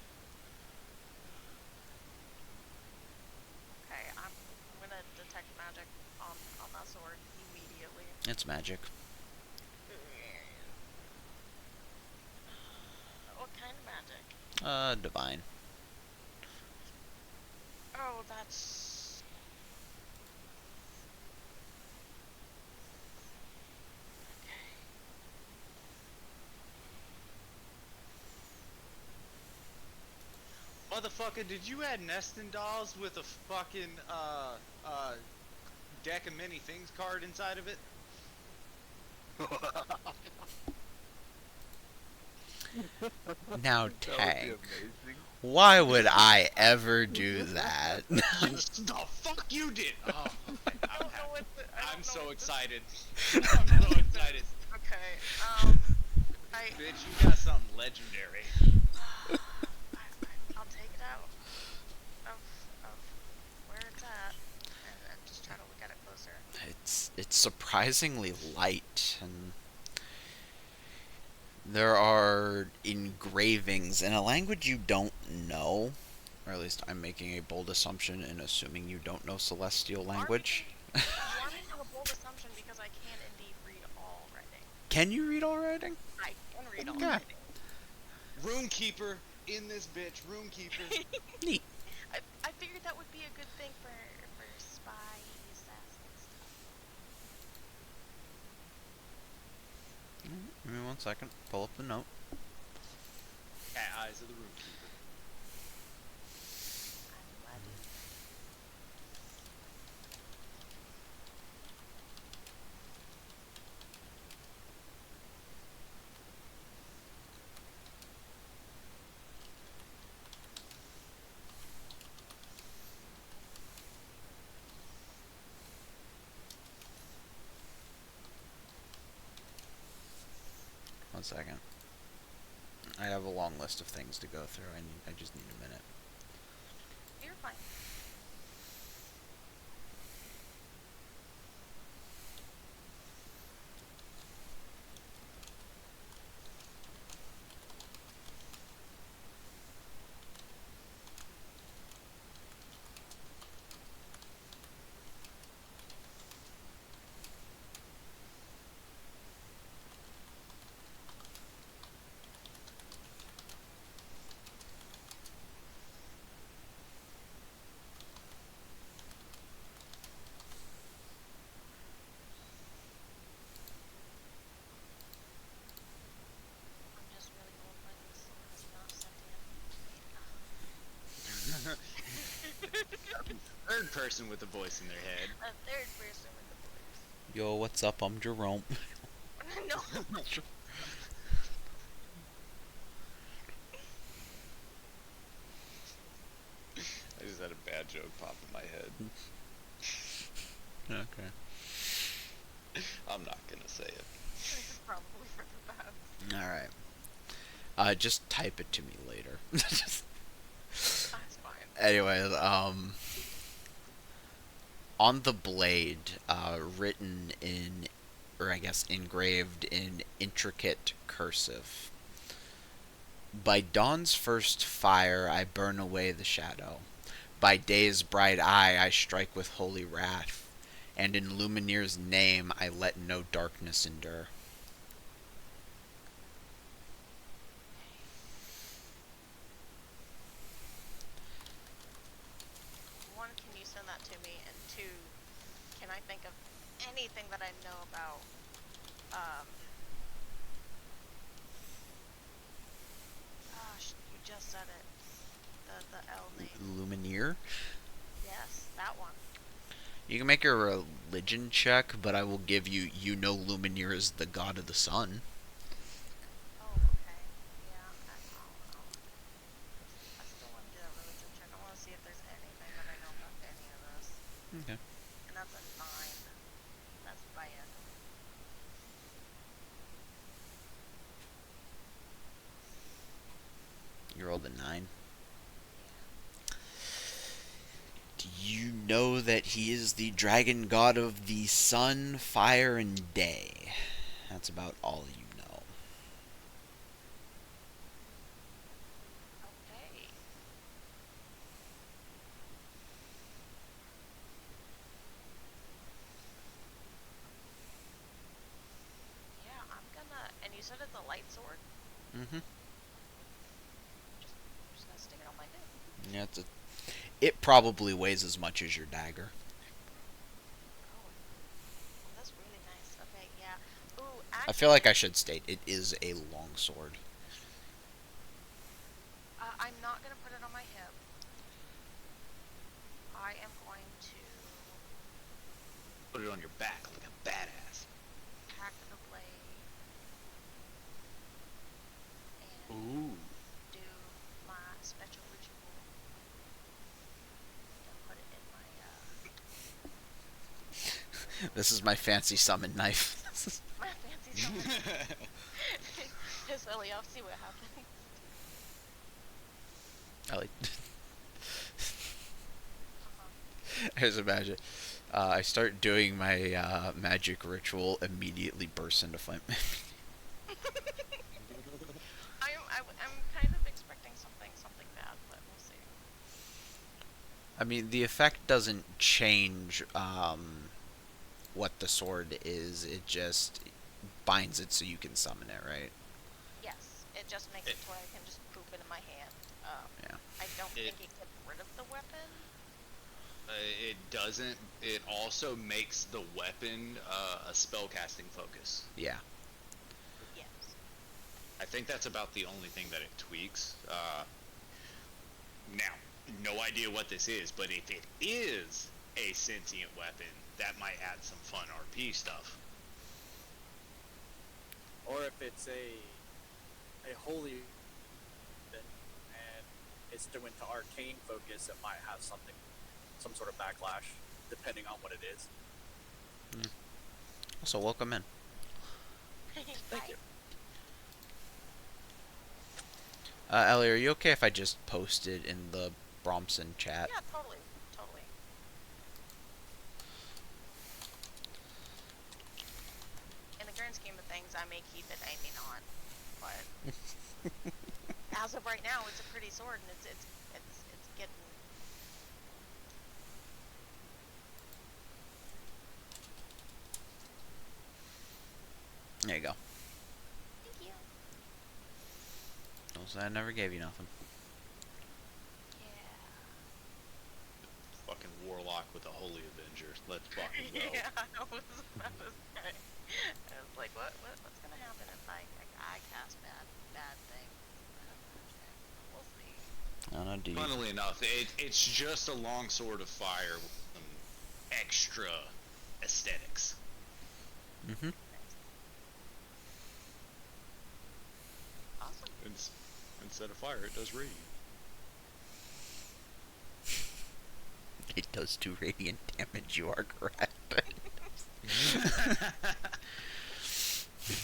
Okay, I'm gonna detect magic on that sword immediately. It's magic. What kind of magic? Divine. Oh, that's. Okay. Motherfucker, did you add nesting dolls with a fucking deck of many things card inside of it? Now, That would be Tank, amazing. why would I ever do that? Yes, the fuck you did! Oh, I don't know what I'm so what this- excited. I'm so excited. Okay. I. Bitch, you got something legendary. I'll take it out of where it's at and just try to look at it closer. It's surprisingly light, and there are engravings in a language you don't know, or at least I'm making a bold assumption in assuming you don't know Celestial language. You are making a bold assumption because I can indeed read all writing. Can you read all writing? I can read all Okay. writing. Roomkeeper in this bitch. Roomkeeper. Neat. I figured that would be a good thing for spy assassins. Give me 1 second. Pull up the note. Cat eyes of the roomkeeper. I'm ready. 1 second. I have a long list of things to go through. I just need a minute. You're fine. I'm just really hoping this sword is not sentient. Third person with a voice in their head. A third person with the voice. Yo, what's up? I'm Jerome. No. I just had a bad joke pop in my head. Okay. I'm not gonna say it. This is probably for the best. Alright. Just type it to me later. That's fine. Anyways, on the blade, written in, or I guess engraved in intricate cursive. By dawn's first fire I burn away the shadow. By day's bright eye I strike with holy wrath. And in Luminir's name, I let no darkness endure. One, can you send that to me? And two, can I think of anything that I know about, gosh, you just said it. The L name. Luminir? Yes, that one. You can make a religion check, but I will give you, you know Luminir is the god of the sun. Oh, okay. Yeah, I still want to do that religion check. I want to see if there's anything that I know about any of this. Okay. And that's a 9. That's bad. You rolled a 9. Yeah. Do you know that he is the dragon god of the sun, fire, and day? That's about all you know. Okay. Yeah, I'm gonna. And you said it's a light sword? Mm-hmm. I'm just gonna stick it on my hip. Yeah, it probably weighs as much as your dagger. Oh, well, that's really nice. Okay, yeah. Ooh, I feel like I actually, should state it is a long sword. I'm not gonna put it on my hip. I am going to Put it on your back like a badass. hack the blade and Ooh. do my special ritual and put it in my This is my fancy summon knife. my fancy summon. Just Ellie, I'll see what happens. I like. Uh-huh. I just imagine. I start doing my magic ritual, immediately burst into flame. I'm kind of expecting something bad, but we'll see. I mean, the effect doesn't change what the sword is. It just binds it so you can summon it, right? Yes, it just makes it to where I can just poop it in my hand. Yeah. I don't It- think it gets rid of the weapon. It doesn't. It also makes the weapon a spellcasting focus. Yeah. Yes. I think that's about the only thing that it tweaks. Now, no idea what this is, but if it is a sentient weapon, that might add some fun RP stuff. Or if it's a holy weapon and it's doing to arcane focus, it might have some sort of backlash, depending on what it is. Also, welcome in. Thank you. Ellie, are you okay if I just post it in the Bromson chat? Yeah, totally. Totally. In the grand scheme of things, I may keep it, I may not. But as of right now, it's a pretty sword, and it's getting. There you go. Thank you. Don't say I never gave you nothing. Yeah. Fucking warlock with a holy avenger. Let's fucking go. Yeah, I was right. I was like, what's gonna happen if I cast bad things? We'll see. I don't know, do you? Funnily enough, it's just a long sword of fire with some extra aesthetics. Mm-hmm. Awesome. Instead of fire, it does radiant. It does do radiant damage, you are correct.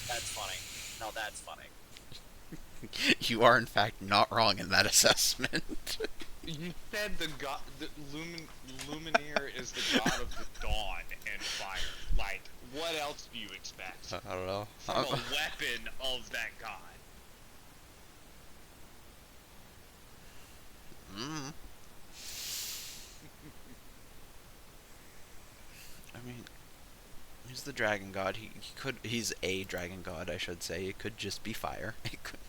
That's funny. Now that's funny. You are, in fact, not wrong in that assessment. You said the Lumineer is the god of the dawn and fire. Like, what else do you expect I don't know. from a weapon of that god? Mm. I mean, he's the dragon god. He could. He's a dragon god, I should say. It could just be fire. It could.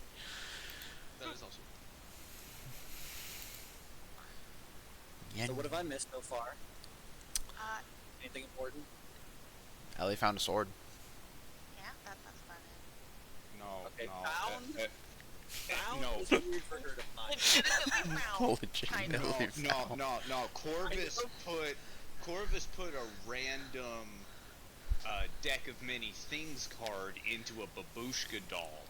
That is also. Yeah. So what have I missed so far? Uh, Anything important? Ellie found a sword. yeah, that's about it. No, Okay, no. found? Found no. is weird for her to find. Legitimately found. Kind of. Legitimately found. No. Corvus put a random deck of many things card into a babushka doll,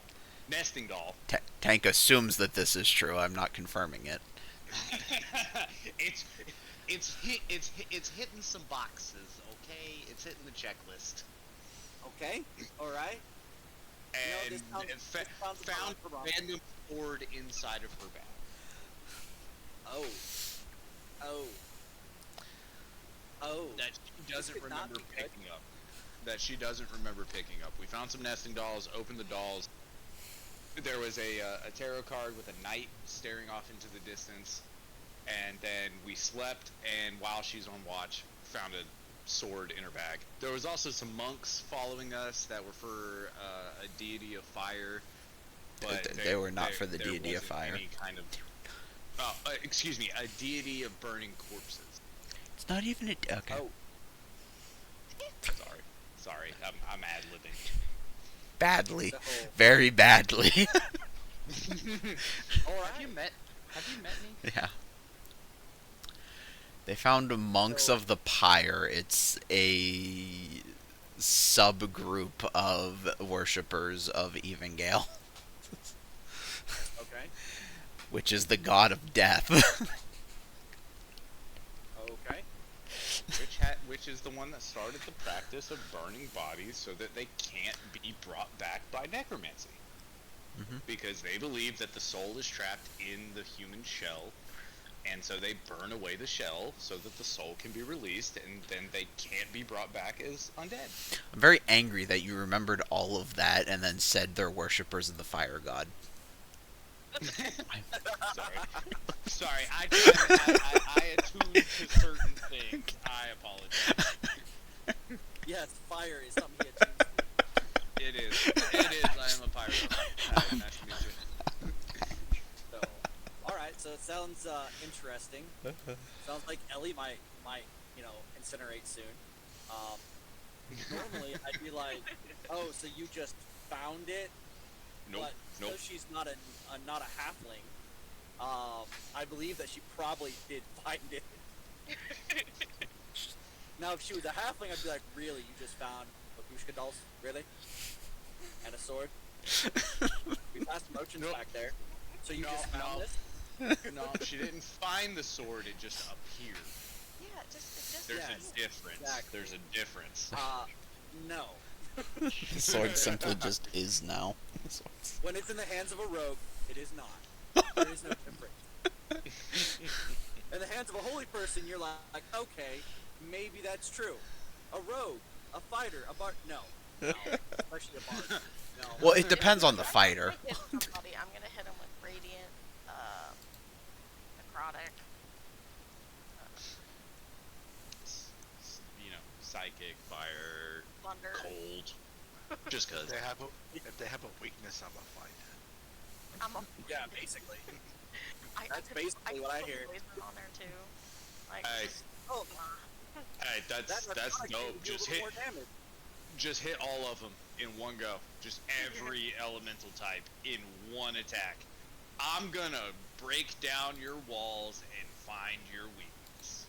nesting doll. Tank assumes that this is true. I'm not confirming it. it's hitting some boxes, okay? It's hitting the checklist. Okay, alright. And this sounds- this sounds found a wrong. random sword inside of her bag. Oh. That she doesn't could not remember be good. picking up. That she doesn't remember picking up. We found some nesting dolls, opened the dolls. There was a tarot card with a knight staring off into the distance. And then we slept, and while she's on watch, found a sword in her bag. There was also some monks following us that were for a deity of fire. But They were not for the there deity of wasn't fire. Any kind of, excuse me, a deity of burning corpses. It's not even a. Okay. Oh. Sorry, I'm ad-libbing. Badly. So, Very badly. alright. Have you met me? Yeah. They found monks So- of the Pyre. It's a subgroup of worshippers of Evangale, Okay. which is the god of death. Okay. Which is the one that started the practice of burning bodies so that they can't be brought back by necromancy. Mhm. Because they believe that the soul is trapped in the human shell, and so they burn away the shell so that the soul can be released, and then they can't be brought back as undead. I'm very angry that you remembered all of that and then said they're worshippers of the fire god. Sorry, I attune to certain things. I apologize. Yes, fire is something he attunes to. It is. I am a pirate. Nice to meet you. So, alright, so it sounds interesting. Sounds like Ellie might incinerate soon. Normally I'd be like, oh, so you just found it? Nope. But so she's not a halfling. I believe that she probably did find it. Now, if she was a halfling, I'd be like, really? You just found babushka dolls? Really? And a sword? We passed motions back there. So you just found this? No, she didn't find the sword. It just appeared. Yeah, it just. There's Yes, a difference. exactly. There's a difference. No. The sword simply just is now. When it's in the hands of a rogue, it is not. There is no difference. In the hands of a holy person, you're like, okay, maybe that's true. A rogue, a fighter, a bard. No, especially a bard. No. Well, it depends on the fighter. I'm gonna hit somebody. I'm gonna hit him with radiant, necrotic. Psychic, fire, Thunder. cold. Just cause. If they have a weakness, I'm gonna find it. I'm a. Yeah, basically. That's could- basically could what I put hear. poison on there too. Like, Hey. oh, Hey, that's necrotic dope. can do a Just little hit, more damage. just hit all of them in one go. Just every elemental type in one attack. I'm gonna break down your walls and find your weakness.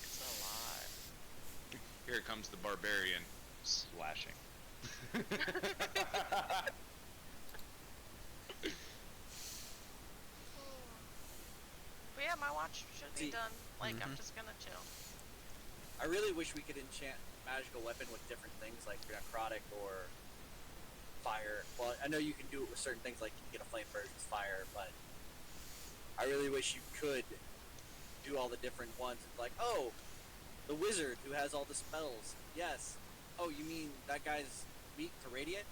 it's a lot. Here comes the barbarian slashing. But yeah, my watch should be See- done. Like, I'm Mhm. just gonna chill. I really wish we could enchant magical weapon with different things like necrotic or fire. Well, I know you can do it with certain things like you can get a flame burst with fire, but I really wish you could do all the different ones. It's like, oh, the wizard who has all the spells. Yes. Oh, you mean that guy's weak to radiant?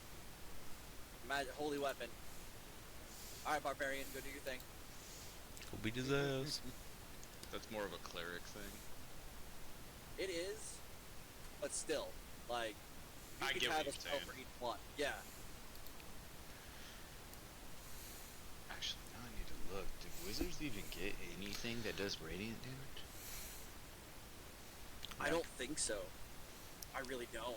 Holy weapon. Alright, barbarian, go do your thing. Go beat his ass. That's more of a cleric thing. It is, but still, like, I you get could what have a you're spell saying. for each one. Yeah. Actually, now I need to look. Do wizards even get anything that does radiant damage? I don't think so. I really don't.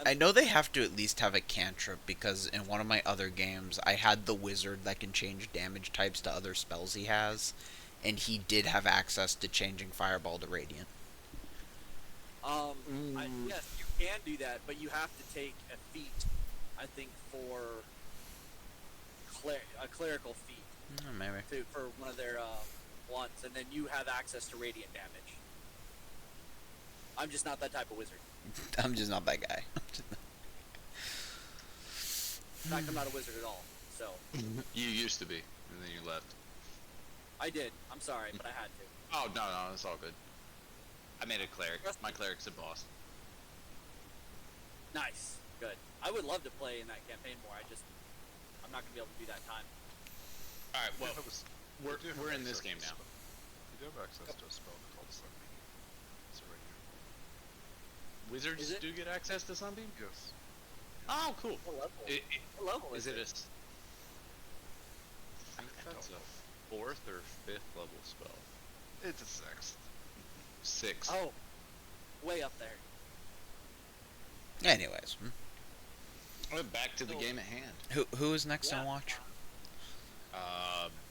I know they have to at least have a cantrip, because in one of my other games, I had the wizard that can change damage types to other spells he has, and he did have access to changing Fireball to Radiant. Yes, you can do that, but you have to take a feat, I think, for a clerical feat Maybe. for one of their ones, and then you have access to radiant damage. I'm just not that type of wizard. I'm just not that guy. In fact, I'm not a wizard at all. So You used to be, and then you left. I did. I'm sorry, but I had to. Oh, no, that's all good. I made a cleric. My cleric's a boss. Nice. Good. I would love to play in that campaign more. I'm not going to be able to do that time. Alright, well, We do have we're in this access game to now. We do have access to a spell called Sunbeam. It's right here. Wizards Is it? do get access to Sunbeam? Yes. Oh, cool. What level? What level Is it a... I think I that's don't a 4th or 5th level spell. It's a 6th. 6. Oh, way up there. Anyways, Well, back to the So- game at hand. who is next Yeah. on watch?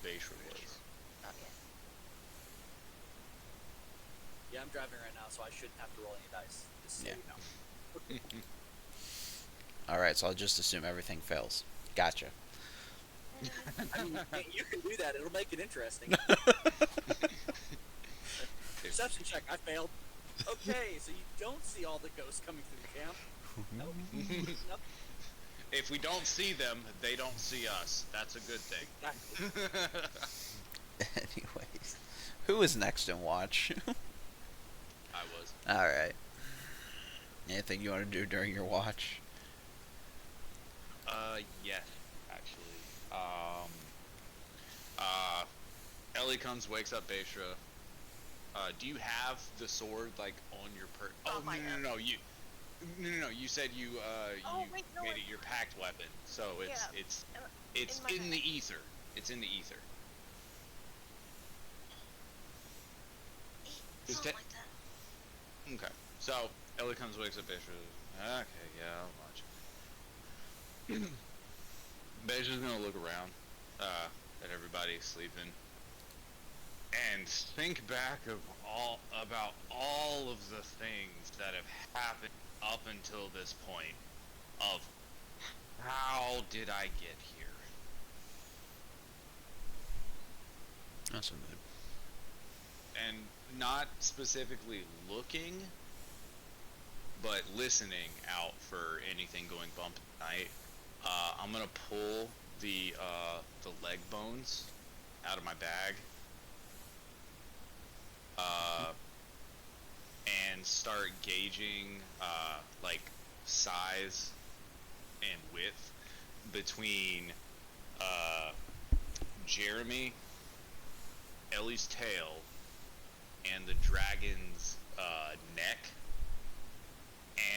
Base was. Oh, yeah. Yeah, I'm driving right now, so I shouldn't have to roll any dice. Just so Yeah. you know. Alright, so I'll just assume everything fails. Gotcha. I mean, you can do that. It'll make it interesting. Perception check. I failed. Okay, so you don't see all the ghosts coming through the camp. Nope. Nope. If we don't see them, they don't see us. That's a good thing. Exactly. Anyways, who is next in watch? I was. Alright. Anything you want to do during your watch? Yes, actually. Ellie comes, wakes up Baishra. Do you have the sword, like, on your Oh my God. no, you said you, Oh, you wait, no, made I- it your packed weapon, so it's, Yeah, it's in my in bag. the ether. It's in the ether. Is Something that- like that. Okay. So, Ellie comes, wakes up Baishra. Okay, yeah, I'll watch. Baishra's gonna look around, at everybody sleeping, and think back about all of the things that have happened up until this point of how did I get here? That's a mood. And not specifically looking, but listening out for anything going bump tonight. I'm gonna pull the leg bones out of my bag, and start gauging like size and width between Jeremy, Ellie's tail, and the dragon's neck,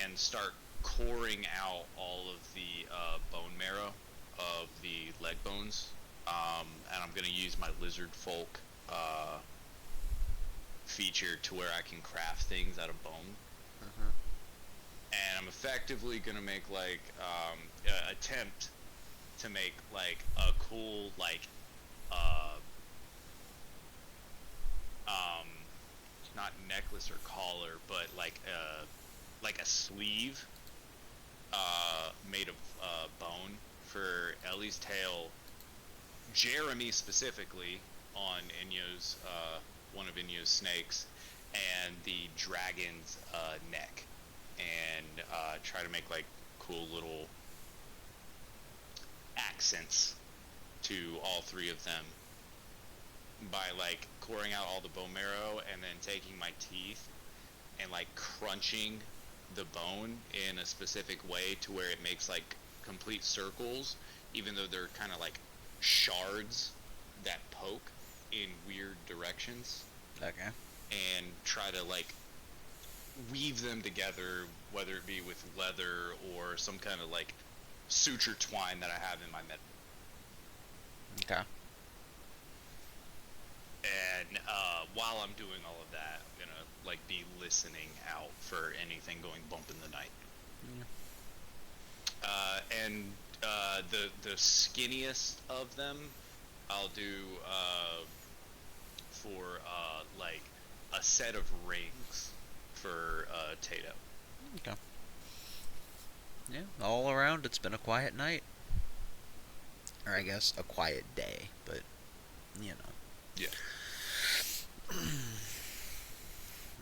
and start coring out all of the bone marrow of the leg bones. And I'm gonna use my lizard folk feature to where I can craft things out of bone. And I'm effectively gonna make like attempt to make like a cool like not necklace or collar, but like a sleeve made of bone for Ellie's tail, Jeremy specifically on Inyo's one of Inyo's snakes, and the dragon's neck, and try to make like cool little accents to all three of them by like coring out all the bone marrow and then taking my teeth and like crunching the bone in a specific way to where it makes like complete circles, even though they're kind of like shards that poke in weird directions, Okay. and try to like weave them together, whether it be with leather or some kind of like suture twine that I have in my med. Okay. And while I'm doing all of that, I'm gonna like be listening out for anything going bump in the night. And the skinniest of them, I'll do for like a set of rings for Tato. Okay. Yeah, all around, it's been a quiet night. Or I guess a quiet day, but, you know. Yeah.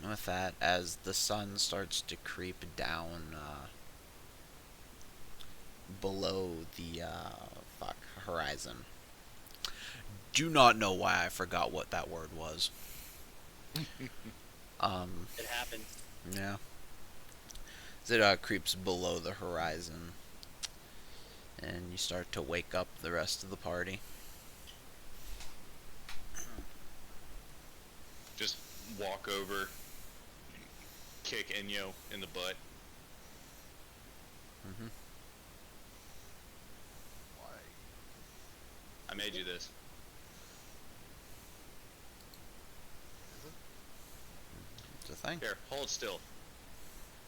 With that, as the sun starts to creep down below the horizon. Do not know why I forgot what that word was. It happens. Yeah. As it creeps below the horizon, and you start to wake up the rest of the party. Just walk over, kick Enyo in the butt. Mm-hmm. Why? I made you this. Is it? It's a thing. Here, hold still.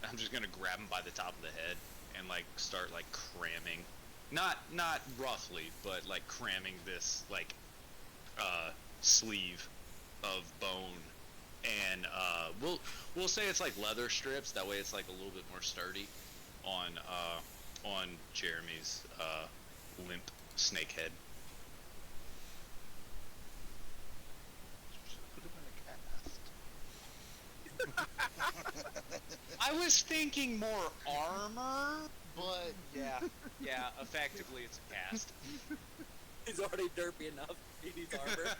I'm just gonna grab him by the top of the head and like start like cramming, not roughly, but like cramming this like sleeve of bone, and we'll say it's like leather strips. That way, it's like a little bit more sturdy on Jeremy's limp snake head. Put him in a cast. I was thinking more armor, but yeah, effectively it's a cast. He's already derpy enough. He needs armor.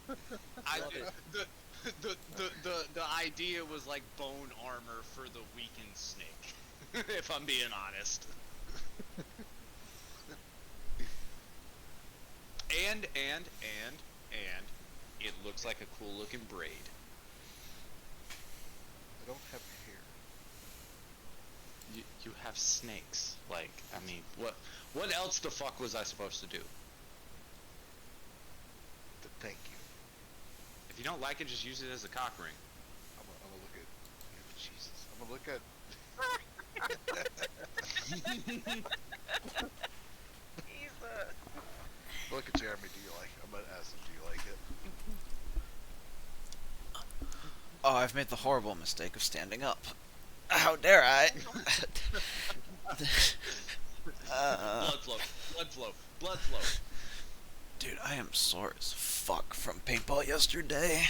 Love it. The idea was like bone armor for the weakened snake, if I'm being honest. And it looks like a cool looking braid. I don't have hair. You have snakes. Like, I mean, what else the fuck was I supposed to do? Thank you. If you don't like it, just use it as a cock ring. I'm gonna look at. Jesus. I'm gonna look at. Jesus. Look at Jeremy. Do you like? I'm gonna ask him. Do you like it? Oh, I've made the horrible mistake of standing up. How dare I? Blood flow, blood flow, blood flow. Dude, I am sore as fuck from paintball yesterday.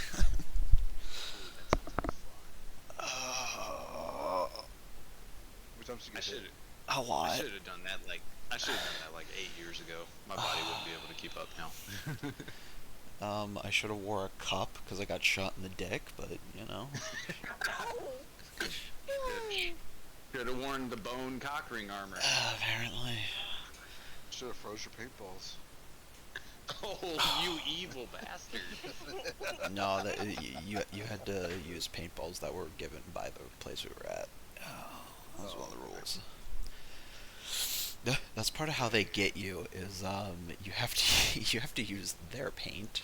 How many times did you I get should hit? A lot. I should have done that like 8 years ago. My body wouldn't be able to keep up now. I should have wore a cup because I got shot in the dick, but you know. Should have worn the bone cock ring armor. Apparently. Should have froze your paintballs. Oh, you evil bastard! No, that you had to use paintballs that were given by the place we were at. That was one of the rules. That's part of how they get you is you have to you have to use their paint.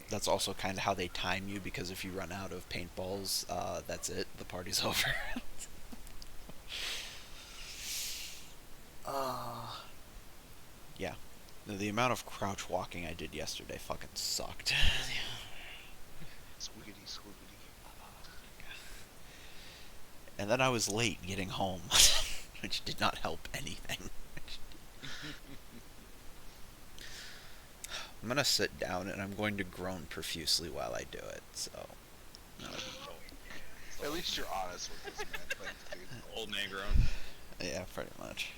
That's also kind of how they time you because if you run out of paintballs, that's it. The party's over. Yeah. The amount of crouch walking I did yesterday fucking sucked. Squiggity, squiggity. And then I was late getting home, which did not help anything. I'm gonna sit down and I'm going to groan profusely while I do it, so. At least you're honest with this, man. Thanks, dude. Old man grown. Yeah, pretty much.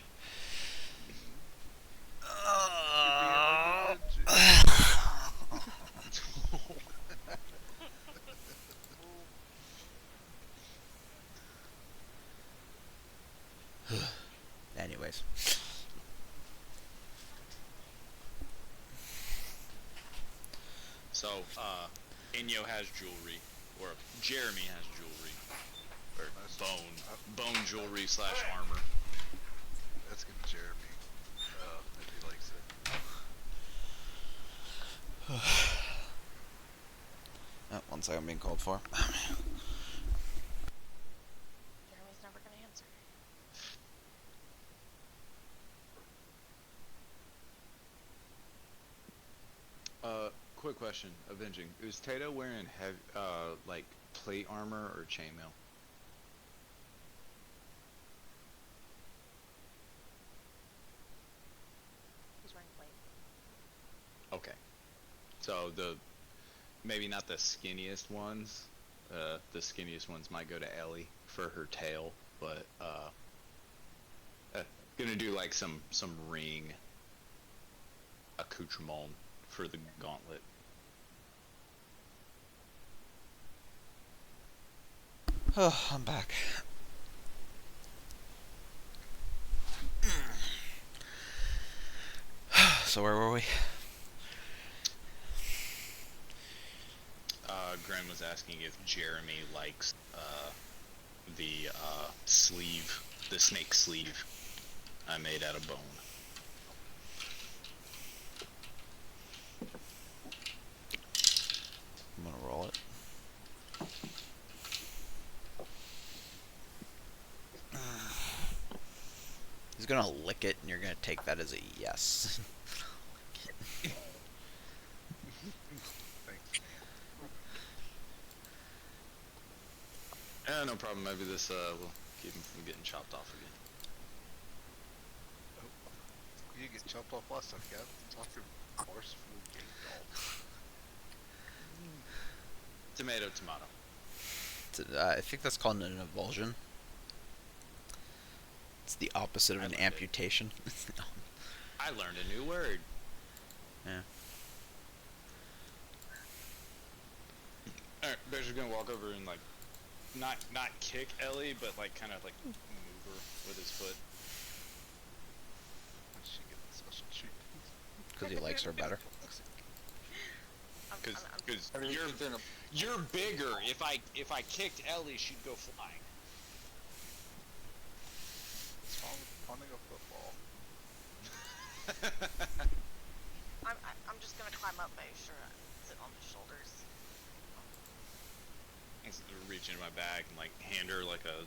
Anyways. So, Inyo has jewelry, or Jeremy has jewelry, or Nice. bone jewelry slash armor. Asking Jeremy if he likes it. Oh, one second, I'm being called for. Jeremy's never gonna answer. Quick question, Avenging. Is Tato wearing heavy, like plate armor or chainmail? He's wearing plate. Okay. So maybe not the skinniest ones. The skinniest ones might go to Ellie for her tail, but gonna do like some ring accoutrement for the gauntlet. Oh, I'm back. So where were we? Gren was asking if Jeremy likes the sleeve, the snake sleeve I made out of bone. I'm gonna roll it. He's gonna lick it, and you're gonna take that as a yes. Thanks. No problem. Maybe this will keep him from getting chopped off again. Oh, you get chopped off last time, Gav. Talking forceful game golf. Tomato, tomato. I think that's called an avulsion. It's the opposite of an amputation. I learned a new word. Yeah. Alright, Bear's gonna walk over and like not kick Ellie, but like kind of like move her with his foot. When she get the special treatment. Because he likes her better. Because I really think they're in a you're bigger. If I kicked Ellie, she'd go flying. What's wrong with punting a football? I'm just gonna climb up, make sure I sit on the shoulders. Reach into my bag and like hand her like a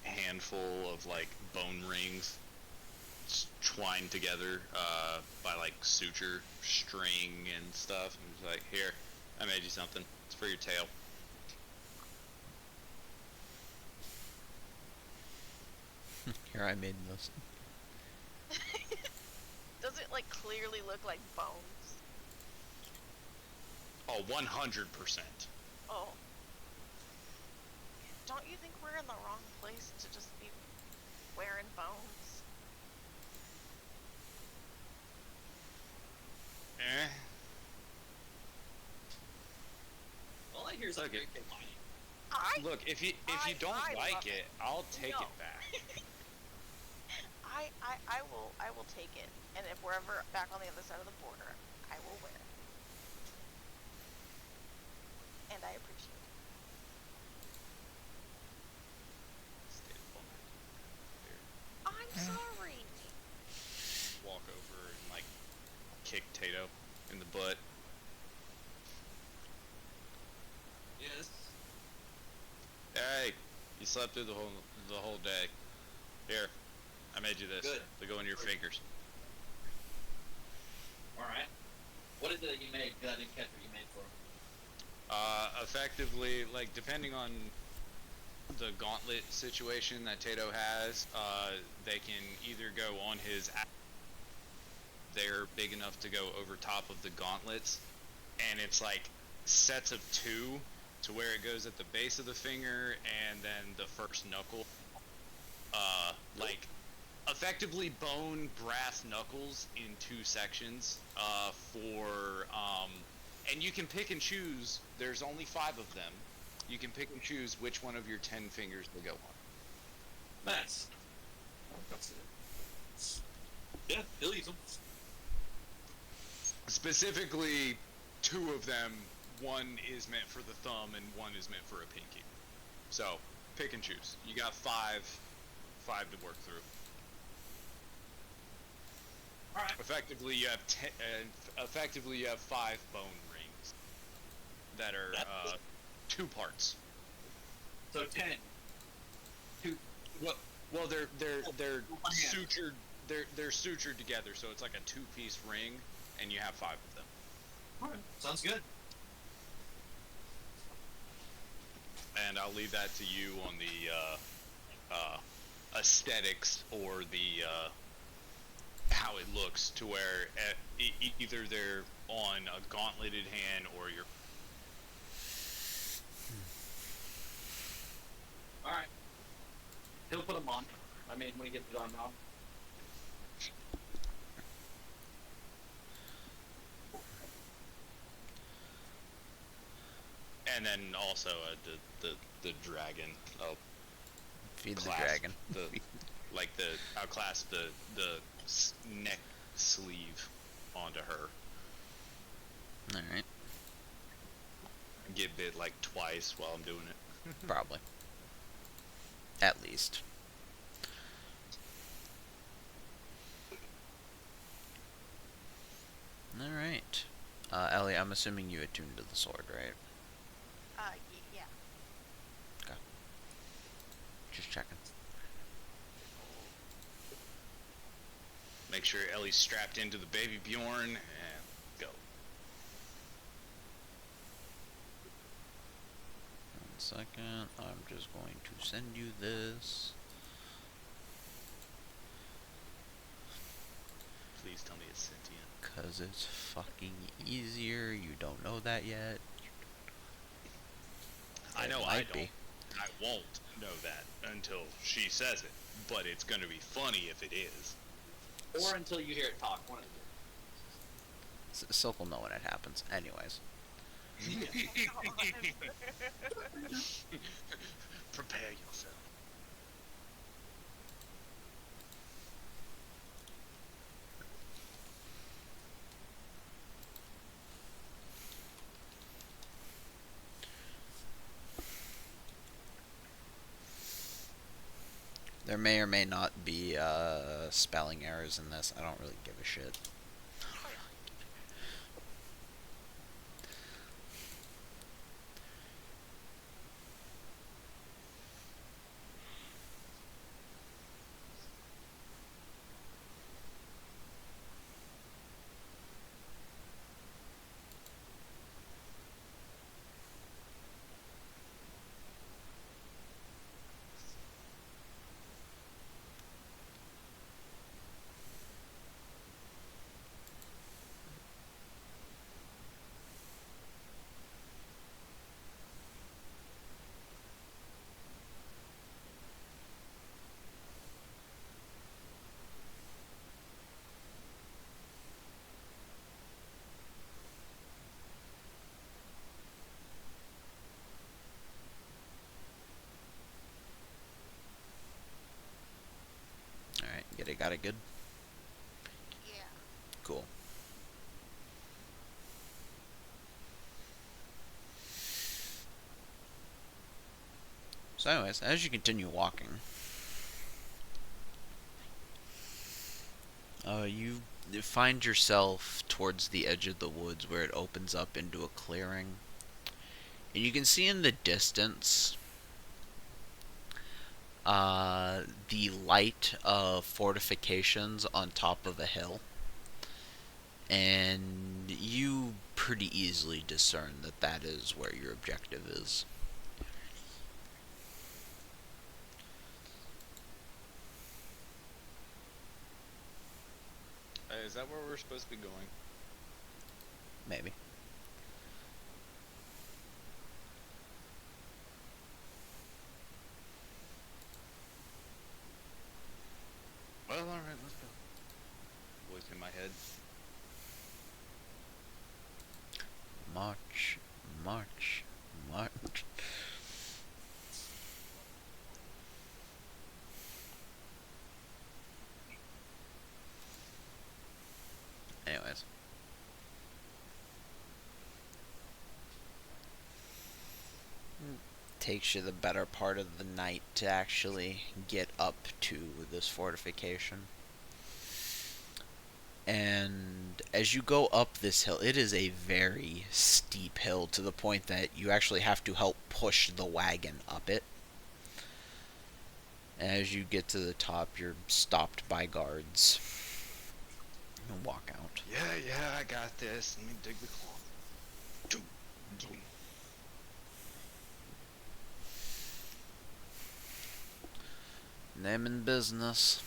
handful of like bone rings twined together by like suture string and stuff, and was like, here, I made you something. It's for your tail. Here, I made this. Does it like clearly look like bones? Oh, 100%. Oh. Don't you think we're in the wrong place to just be wearing bones? Eh. all I hear is like Okay. Look, if you don't I like love it, I'll take No. it back. I will take it, and if we're ever back on the other side of the border, I will wear it. And I appreciate it. I'm sorry. Walk over and like kick Tato in the butt. Yes. Hey, you slept through the whole day. Here, I made you this. Good. To go in your fingers. All right. What is it that you made? 'Cause I didn't catch what you made for him. Effectively, like depending on the gauntlet situation that Tato has, they can either go on his. They're big enough to go over top of the gauntlets, and it's like sets of 2 to where it goes at the base of the finger and then the first knuckle. Like effectively bone brass knuckles in 2 sections and you can pick and choose. There's only 5 of them. You can pick and choose which one of your 10 fingers will go on. Nice. Yeah, he'll use them. Specifically, 2 of them, one is meant for the thumb and one is meant for a pinky. So pick and choose. You got five to work through. All right. Effectively, you have effectively you have 5 bone rings that are 2 parts. So 10. 2. Well, they're One hand. sutured. They're sutured together, so it's like a 2-piece ring, and you have 5 of them. All right. Sounds good. And I'll leave that to you on the aesthetics or the how it looks, to where either they're on a gauntleted hand or you're. All right. He'll put them on. I mean, when he gets it on off. And then also the dragon. I'll Feed the clasp dragon. I'll clasp the neck sleeve onto her. Alright, Get bit like twice while I'm doing it. probably. At least. Alright. Ellie, I'm assuming you attuned to the sword, right? Yeah. Just checking. Make sure Ellie's strapped into the baby Bjorn and go. 1 second. I'm just going to send you this. Please tell me it's sentient. Cause it's fucking easier. You don't know that yet. I It know I might don't. be. I won't know that until she says it. But it's gonna be funny if it is. Or until you hear it talk. One of the Silk will know when it happens. Anyways. Prepare yourself. There may or may not be spelling errors in this. I don't really give a shit. Alright, got it good? Yeah. Cool. So anyways, as you continue walking, you find yourself towards the edge of the woods where it opens up into a clearing. And you can see in the distance the light of fortifications on top of a hill. And you pretty easily discern that that is where your objective is. Is that where we're supposed to be going? Maybe. Well, alright, let's go. Voice in my head. March, march, march. Anyways. takes you the better part of the night to actually get up to this fortification. And as you go up this hill, it is a very steep hill to the point that you actually have to help push the wagon up it. As you get to the top, you're stopped by guards and walk out. Yeah, I got this. Let me dig the claw. Name and business.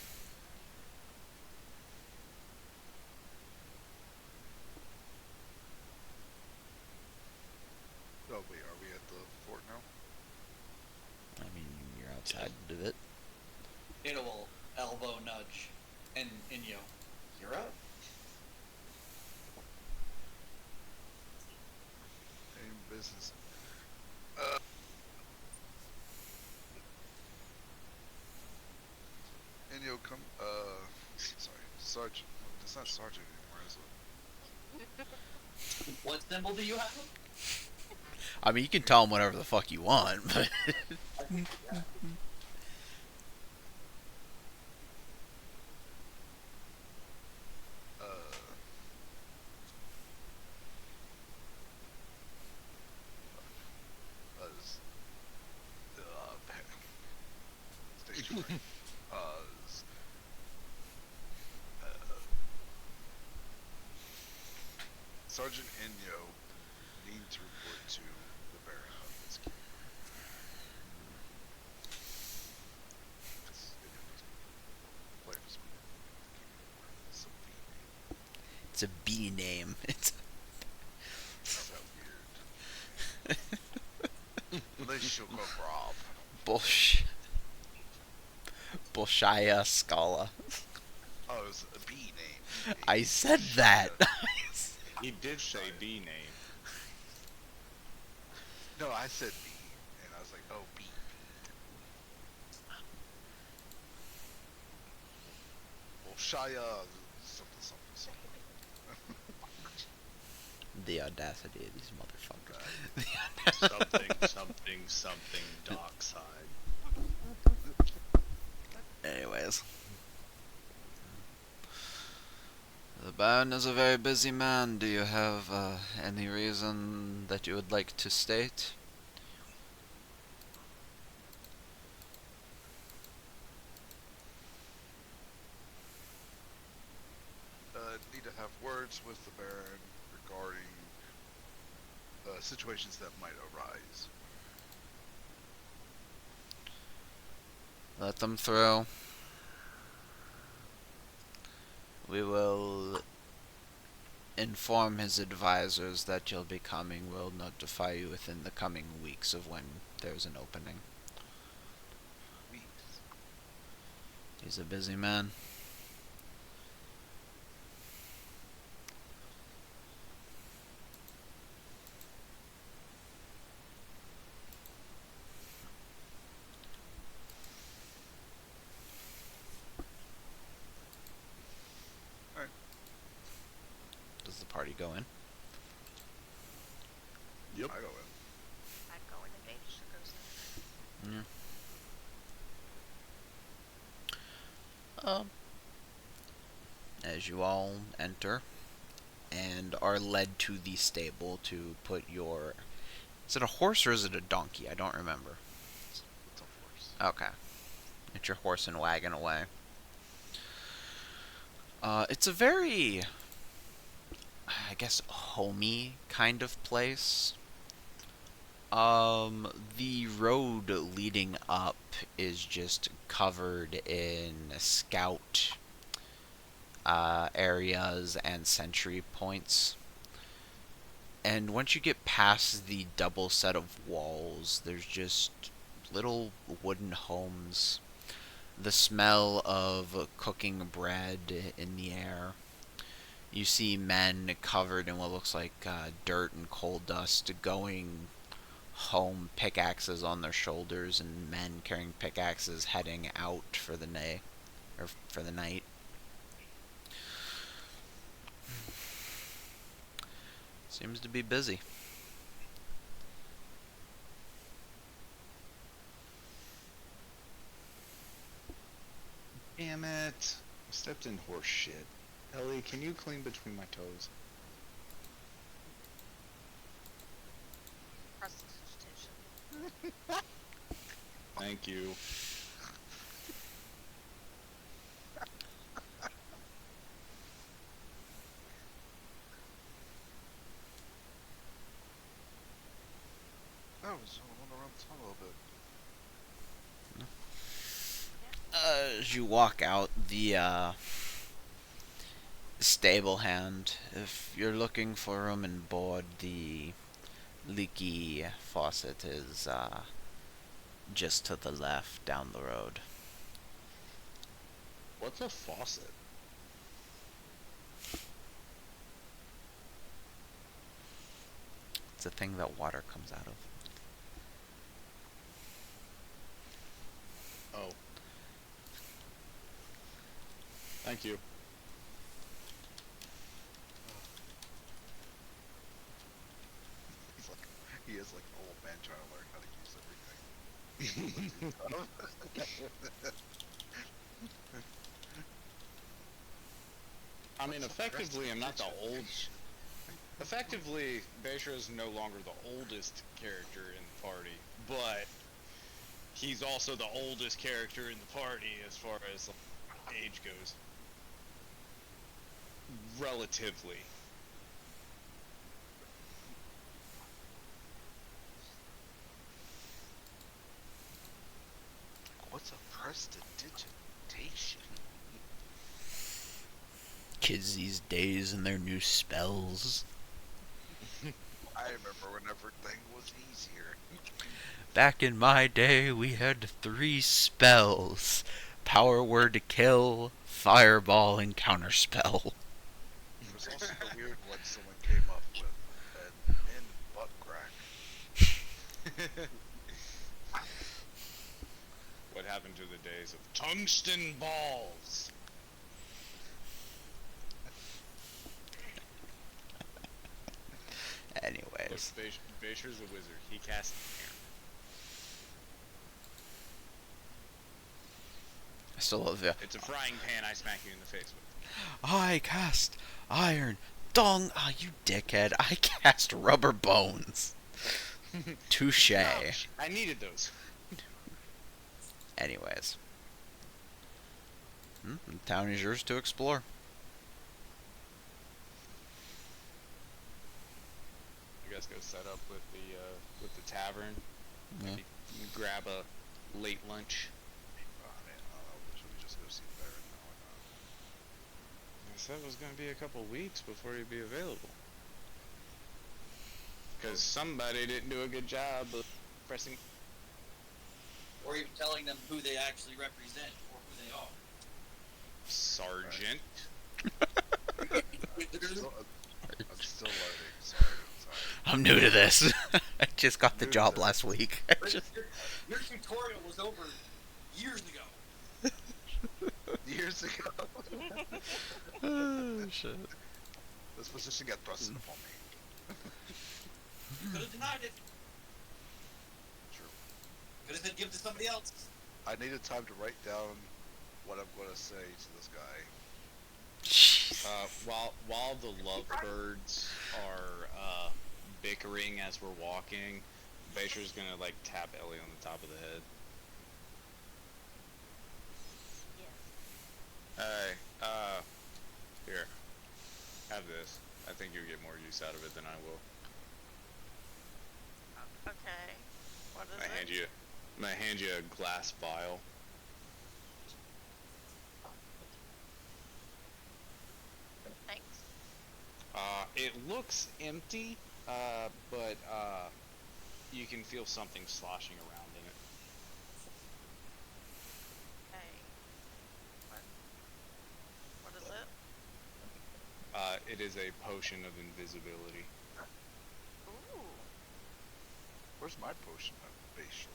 Oh wait, are we at the fort now? I mean, you're outside of it. Ada will elbow nudge, and Inyo, you're up. Name, business. Inyo, come. Sorry, Sergeant. It's not Sergeant anymore, is it? What symbol do you have? I mean, you can tell them whatever the fuck you want, but Uh. As. Stage fright. As. Sergeant Inyo need to report to the Baron of this keep. Because Inyo doesn't play for someone. It's a B name. it's a B name. It's Is that weird? Relationship of Rob. bullshit. Bullshaya Scala. Oh, it was a B name. I said that. He did say B name. No, I said B, and I was like, oh, B. Well, Shia, something. The audacity of these motherfuckers. Something, dockside. Anyways. The Baron is a very busy man. Do you have any reason that you would like to state? Need to have words with the Baron regarding situations that might arise. Let them through. We will inform his advisors that you'll be coming. We'll notify you within the coming weeks of when there's an opening. Weeks. He's a busy man. Does the party go in? Yep. I go in. I'd go in and Aisha goes in. As you all enter and are led to the stable to put your... Is it a horse or is it a donkey? I don't remember. It's a horse. Okay. Get your horse and wagon away. It's a very, I guess, homey kind of place. The road leading up is just covered in scout areas and sentry points. And once you get past the double set of walls, there's just little wooden homes. The smell of cooking bread in the air. You see men covered in what looks like dirt and coal dust going home, pickaxes on their shoulders, and men carrying pickaxes heading out for the night. Seems to be busy. damn it! I stepped in horse shit. Ellie, can you clean between my toes? Prestidigitation. Thank you. Oh, so I went around the town a little bit. As you walk out, the stable hand, if you're looking for room and board, the leaky faucet is just to the left down the road. What's a faucet? It's a thing that water comes out of. Oh. Thank you. He's like, he is like an old man trying to learn how to use everything. I mean, effectively, I'm not the old. Effectively, Beishra is no longer the oldest character in the party, but he's also the oldest character in the party as far as like, age goes. Relatively. What's a prestidigitation? Kids these days and their new spells. I remember when everything was easier. Back in my day, we had 3 spells. Power word to kill, fireball, and counterspell. There was also the weird one someone came up with, and butt crack. What happened to the days of tungsten balls? Anyways, Beishra's a wizard. He casts air. I still love the It's a frying pan I smack you in the face with. I cast iron dung. Ah, you dickhead. I cast rubber bones. Touche. Ouch, I needed those. Anyways. The town is yours to explore. You guys go set up with the tavern. Yeah. Maybe grab a late lunch. Oh man, I don't know. Should we just go see the Baron now or not? I said it was going to be a couple weeks before he'd be available. Because somebody didn't do a good job of pressing. Or even telling them who they actually represent or who they are. Sergeant. I'm still learning. Sorry. I'm new to this. I just got the job last week. But your tutorial was over years ago. Years ago, Oh, shit. this position got thrust upon me. You could have denied it. True. Could have said give it to somebody else. I needed time to write down what I'm going to say to this guy. Jeez. While the lovebirds are bickering as we're walking, Beishra's gonna like tap Ellie on the top of the head. Yes. Hey, here, have this. I think you'll get more use out of it than I will. Okay. What is I'm gonna hand you a glass vial. Thanks. It looks empty, but you can feel something sloshing around in it. Okay. What is it? It is a potion of invisibility. Ooh. Where's my potion of facial?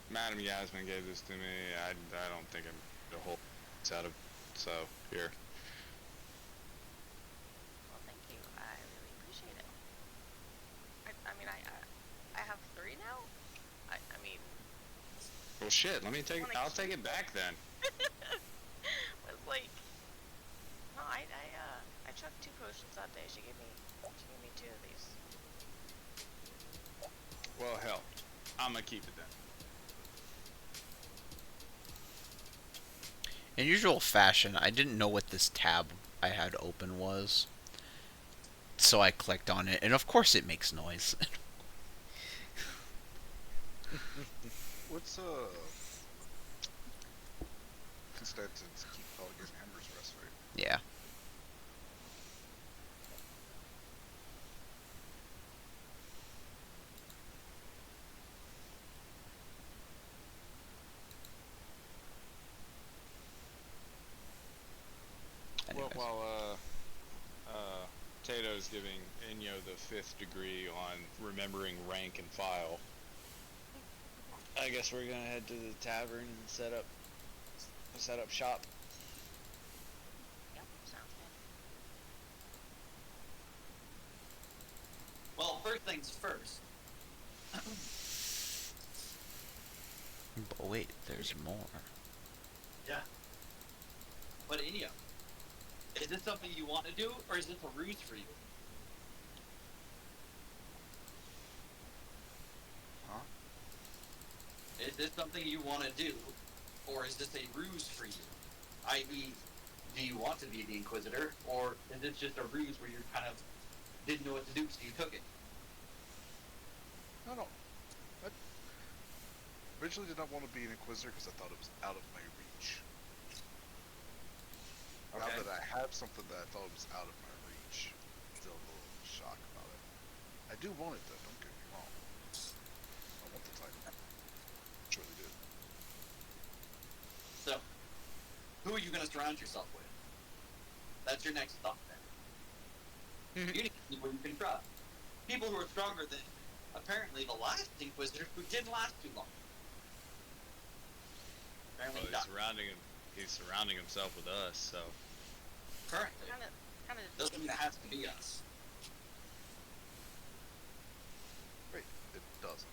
Madam Yasmin gave this to me. I don't think I'm the whole out of. So here. Well, thank you. I really appreciate it. I mean, I have 3 now? Well, shit. Let me take. Wanna I'll keep take it back then. was like, no, I chugged 2 potions that day. She gave me 2 of these. Well, hell, I'm gonna keep it then. In usual fashion, I didn't know what this tab I had open was. So I clicked on it, and of course it makes noise. What's Constantine's keep calling it Amber's Rest, right? Yeah. Well, Anyways. while Tato's giving Inyo the 5th degree on remembering rank and file, I guess we're gonna head to the tavern and set up shop. Yep, sounds good. Well, first things first. But wait, there's more. Yeah. But Inyo, is this something you want to do, or is this a ruse for you? Huh? Is this something you want to do, or is this a ruse for you? I.e., do you want to be the Inquisitor, or is this just a ruse where you kind of didn't know what to do, so you took it? No. I originally did not want to be an Inquisitor because I thought it was out of my reach. Now Okay. that I have something that I thought was out of my reach, still a little shocked about it. I do want it though, don't get me wrong. I want the title. Truly do. So, who are you going to surround yourself with? That's your next thought then. You need people you can trust. People who are stronger than, apparently, the last Inquisitor who didn't last too long. Apparently Well, he's surrounding himself with us, so. currently. Kind of. Doesn't mean it has to be us. Wait, it doesn't.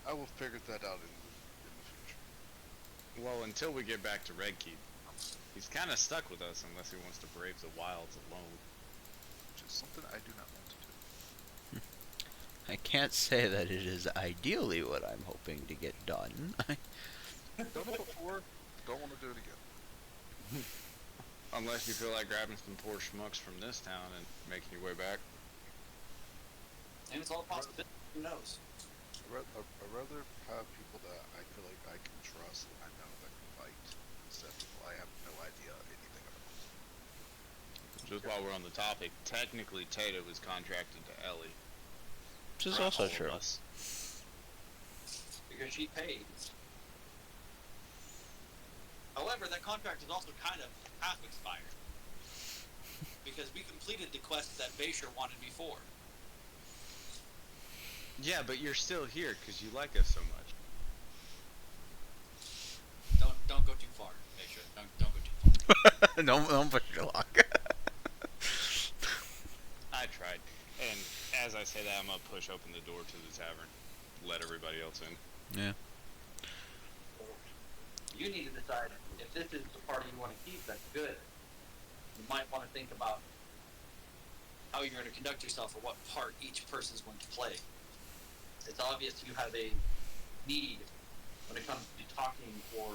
I will figure that out in the future. Well, until we get back to Red Keep, he's kind of stuck with us unless he wants to brave the wilds alone. Which is something I do not want to do. I can't say that it is ideally what I'm hoping to get done. Done it before, don't want to do it again. Unless you feel like grabbing some poor schmucks from this town and making your way back. And it's all possible. Who knows? I'd rather have people that I feel like I can trust and I know that can fight instead of people I have no idea anything about. Just while we're on the topic, technically Tato was contracted to Ellie. Which is for also all of true. us. Because she paid. However, that contract is also kind of half expired. Because we completed the quest that Basher wanted before. Yeah, but you're still here because you like us so much. Don't go too far, Basher. Don't go too far. don't push your luck. I tried. And as I say that, I'm going to push open the door to the tavern. Let everybody else in. Yeah. You need to decide if this is the party you want to keep, that's good. You might want to think about how you're going to conduct yourself or what part each person is going to play. It's obvious you have a need when it comes to talking or,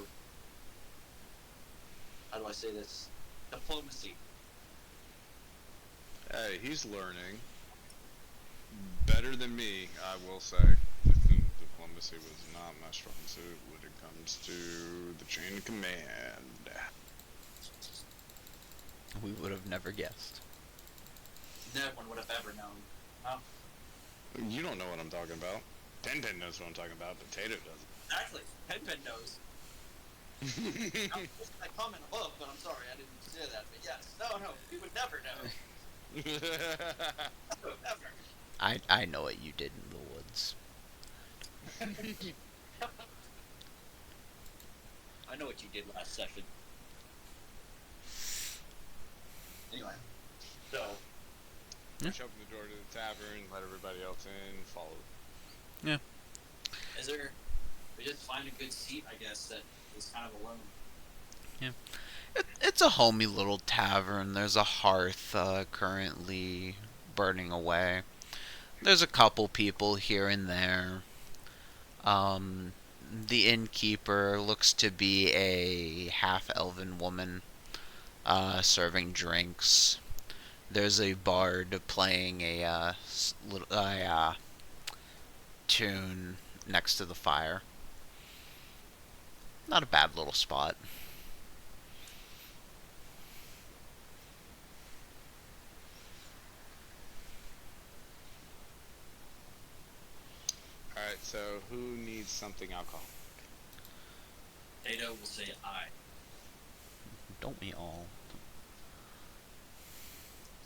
how do I say this, diplomacy. Hey, he's learning. Better than me, I will say. Diplomacy was not my strong suit when it comes to the chain of command. We would have never guessed. No one would have ever known. Huh? You don't know what I'm talking about. Pen knows what I'm talking about, but Tato doesn't. Actually, Pen knows. I'm just my comment above, but I'm sorry, I didn't say that. But yes, no, we would never know. Never. I know what you did in the woods. I know what you did last session. Anyway, so Push open the door to the tavern, let everybody else in, follow. Yeah. Is there? We just find a good seat, I guess, that is kind of alone. It's a homey little tavern. There's a hearth currently burning away. There's a couple people here and there. Um, the innkeeper looks to be a half-elven woman serving drinks. There's a bard playing a tune next to the fire. Not a bad little spot. Alright, so who needs something alcohol? Tato will say I. Don't we all?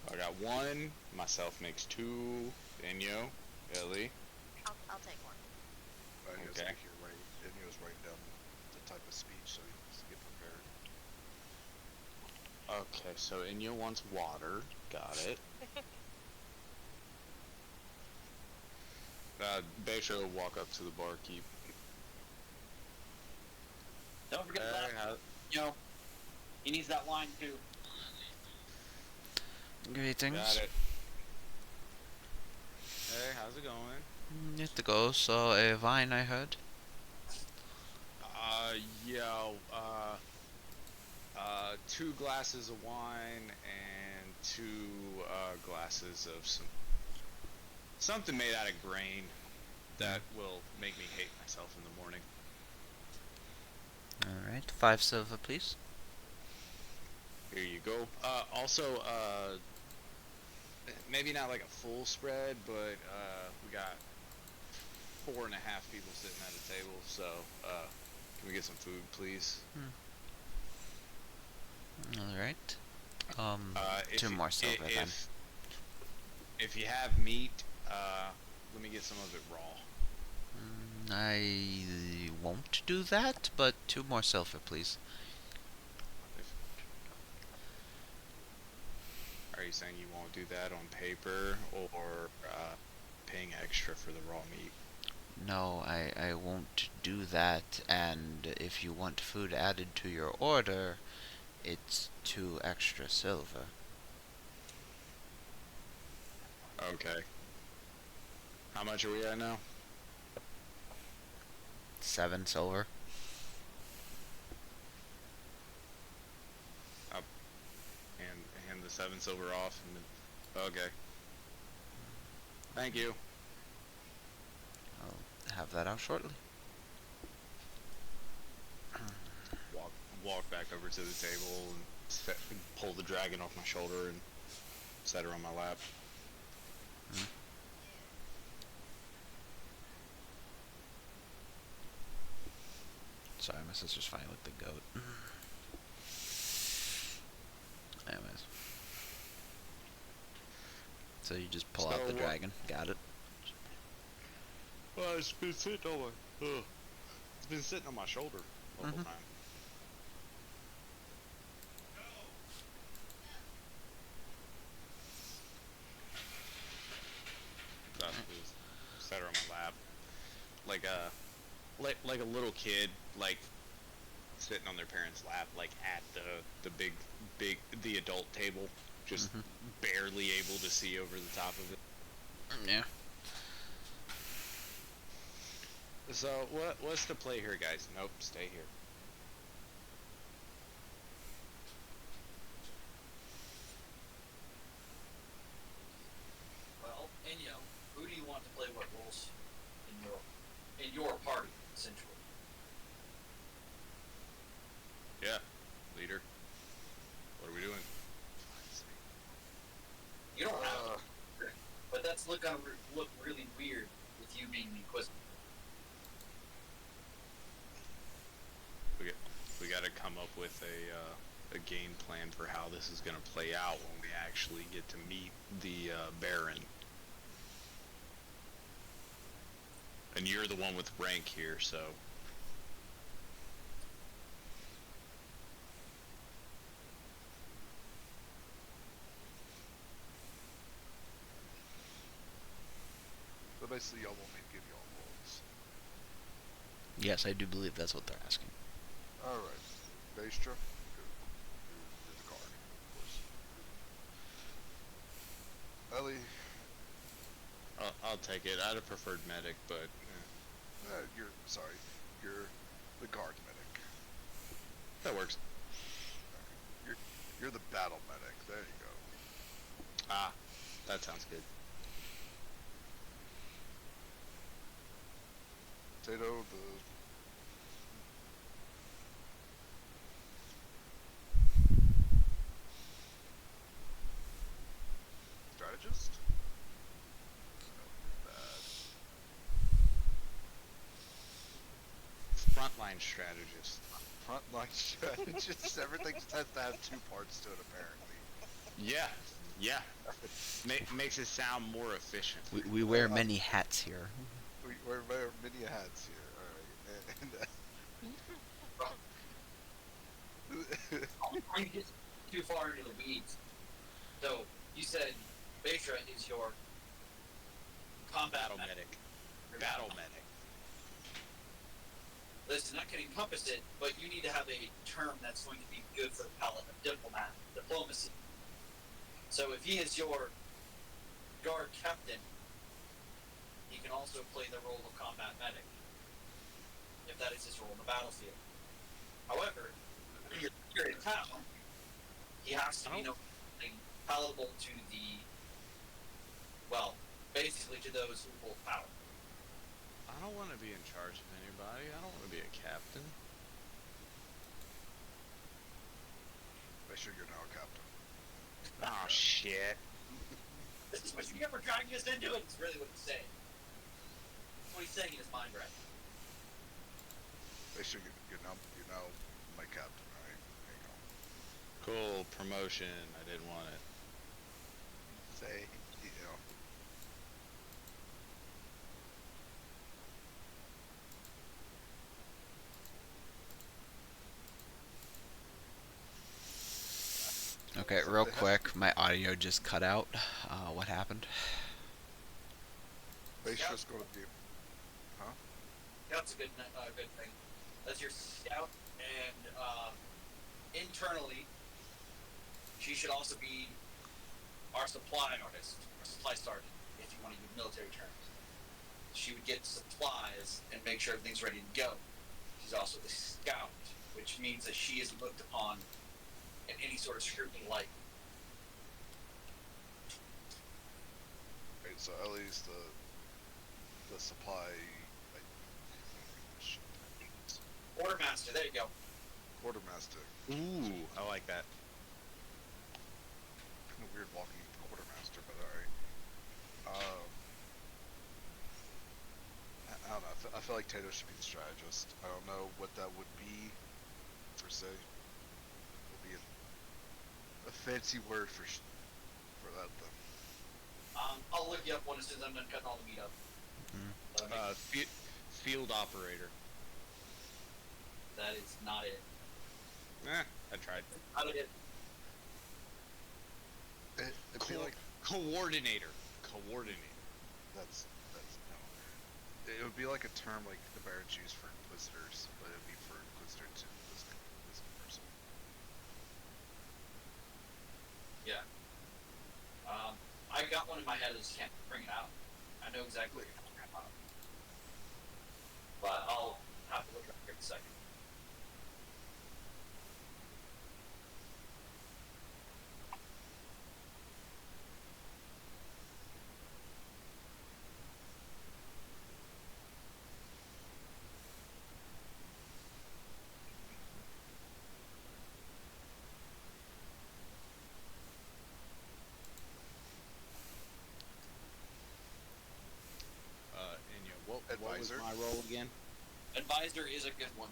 So I got one. Myself makes two. Inyo, Ellie. I'll take one. I guess Okay. like you're right. And he was writing down the type of speech so he can get prepared. Okay, so Inyo wants water. Got it. Beisha will walk up to the barkeep. Don't forget Hey, that. You know, he needs that wine too. Greetings. got it. Hey, how's it going? Need to go, so a wine I heard. Yeah, 2 glasses of wine and 2 glasses of something made out of grain that will make me hate myself in the morning. Alright, 5 silver, please. Here you go. Also, maybe not like a full spread, but we got 4.5 people sitting at a table, so can we get some food, please? Alright. If 2 you- more silver then. If you have meat, let me get some of it raw. I won't do that, but 2 more silver, please. Are you saying you won't do that on paper, or paying extra for the raw meat? No, I won't do that, and if you want food added to your order, it's 2 extra silver. Okay. How much are we at now? 7 silver. And the 7 silver off. And then, okay. Thank you. I'll have that out shortly. Walk back over to the table and pull the dragon off my shoulder and set her on my lap. Sorry, my sister's fighting with the goat. Anyways. So you just pull out So the what- dragon. Got it. Well, it's been sitting on my. It's been sitting on my shoulder the whole Mhm. time. Just set her on my lap, like a little kid, like sitting on their parents' lap, like at the the adult table, just barely able to see over the top of it. Yeah. So what's the play here, guys? Nope, stay here. Well, Inyo, who do you want to play what roles in your party, essentially? Yeah, leader. What are we doing? You don't have to, but that's look really weird with you being the Inquisitor. We got to come up with a game plan for how this is going to play out when we actually get to meet the Baron. And you're the one with rank here, so. So basically, y'all want me to give y'all roles. Yes, I do believe that's what they're asking. Alright. Baestra, you're the guard, of course. Ellie, I'll take it. I'd have preferred medic, but sorry, you're the guard medic. that works. You're the battle medic. There you go. Ah, that sounds good. Tato, the strategist. Bad. Frontline strategist. Frontline strategist. Everything just has to have two parts to it, apparently. Yeah, yeah. Makes it sound more efficient. We wear many hats here. We wear many hats here. All right. I'm going to get too far into the weeds. So, you said Baestra is your combat Battle medic. Your Battle medic. Listen, that can encompass it, but you need to have a term that's going to be good for the palate of diplomacy. So if he is your guard captain, he can also play the role of combat medic, if that is his role in the battlefield. However, when you're in town, he has to be palatable to the, well, basically to those who hold power. I don't want to be in charge of anybody. I don't want to be a captain. Make sure you're now a captain. Oh shit. This is what you get for dragging us into it. It's really what he's saying. That's what he's saying in his mind right now. Make sure you're now my captain. All right. There you go. Cool promotion. I didn't want it. Say, Okay, real quick, my audio just cut out. What happened? Baestra's going to be. That's a good thing. That's your scout, and internally, she should also be our supply artist, our supply sergeant, if you want to use military terms. She would get supplies and make sure everything's ready to go. She's also the scout, which means that she is looked upon in any sort of scrutiny light. Right, so Ellie's the supply. Quartermaster, there you go. Quartermaster. Ooh, I like that. Kind of weird walking quartermaster, but alright. I don't know. I feel like Tato should be the strategist. I don't know what that would be, per se. It'll be a fancy word for that, though. I'll look you up one as soon as I'm done cutting all the meat up. Field operator. That is not it. I tried. Not it. It'd be like Coordinator. Coordinator. that's no. It would be like a term like the Barons use for inquisitors, but it would be for inquisitor to this person. Yeah. I got one in my head. I just can't bring it out. I know exactly what you're talking about. But I'll have to look it up here in a second. What was Advisor. my role again? Advisor is a good one.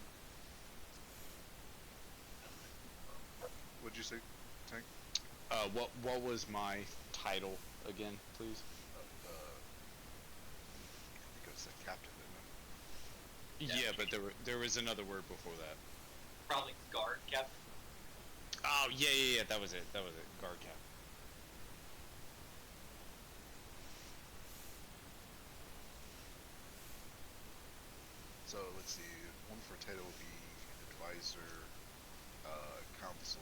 What'd you say, Tank? What was my title again, please? Because the captain, didn't it? Yeah, but there was another word before that. Probably guard captain. Oh yeah. That was it. Guard cap. So let's see. Tato will be advisor, counsel.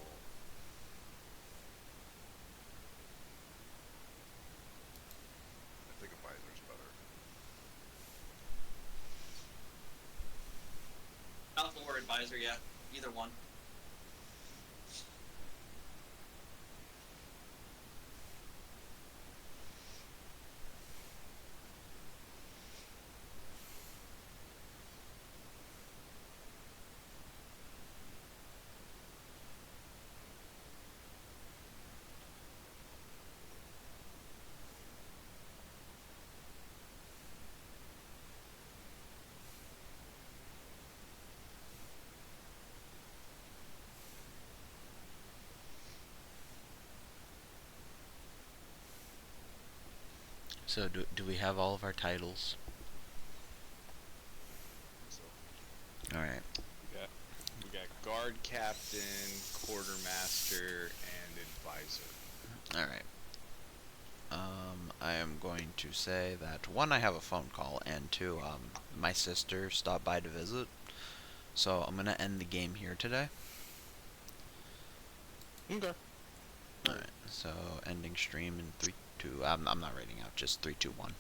I think advisor's better. Counsel or advisor, yeah, either one. So do we have all of our titles? So All right. We got guard captain, quartermaster, and advisor. All right. I am going to say that one, I have a phone call, and two, my sister stopped by to visit. So I'm gonna end the game here today. Okay. All right. So ending stream in 3, 2. I'm not writing out. Just 3, 2, 1.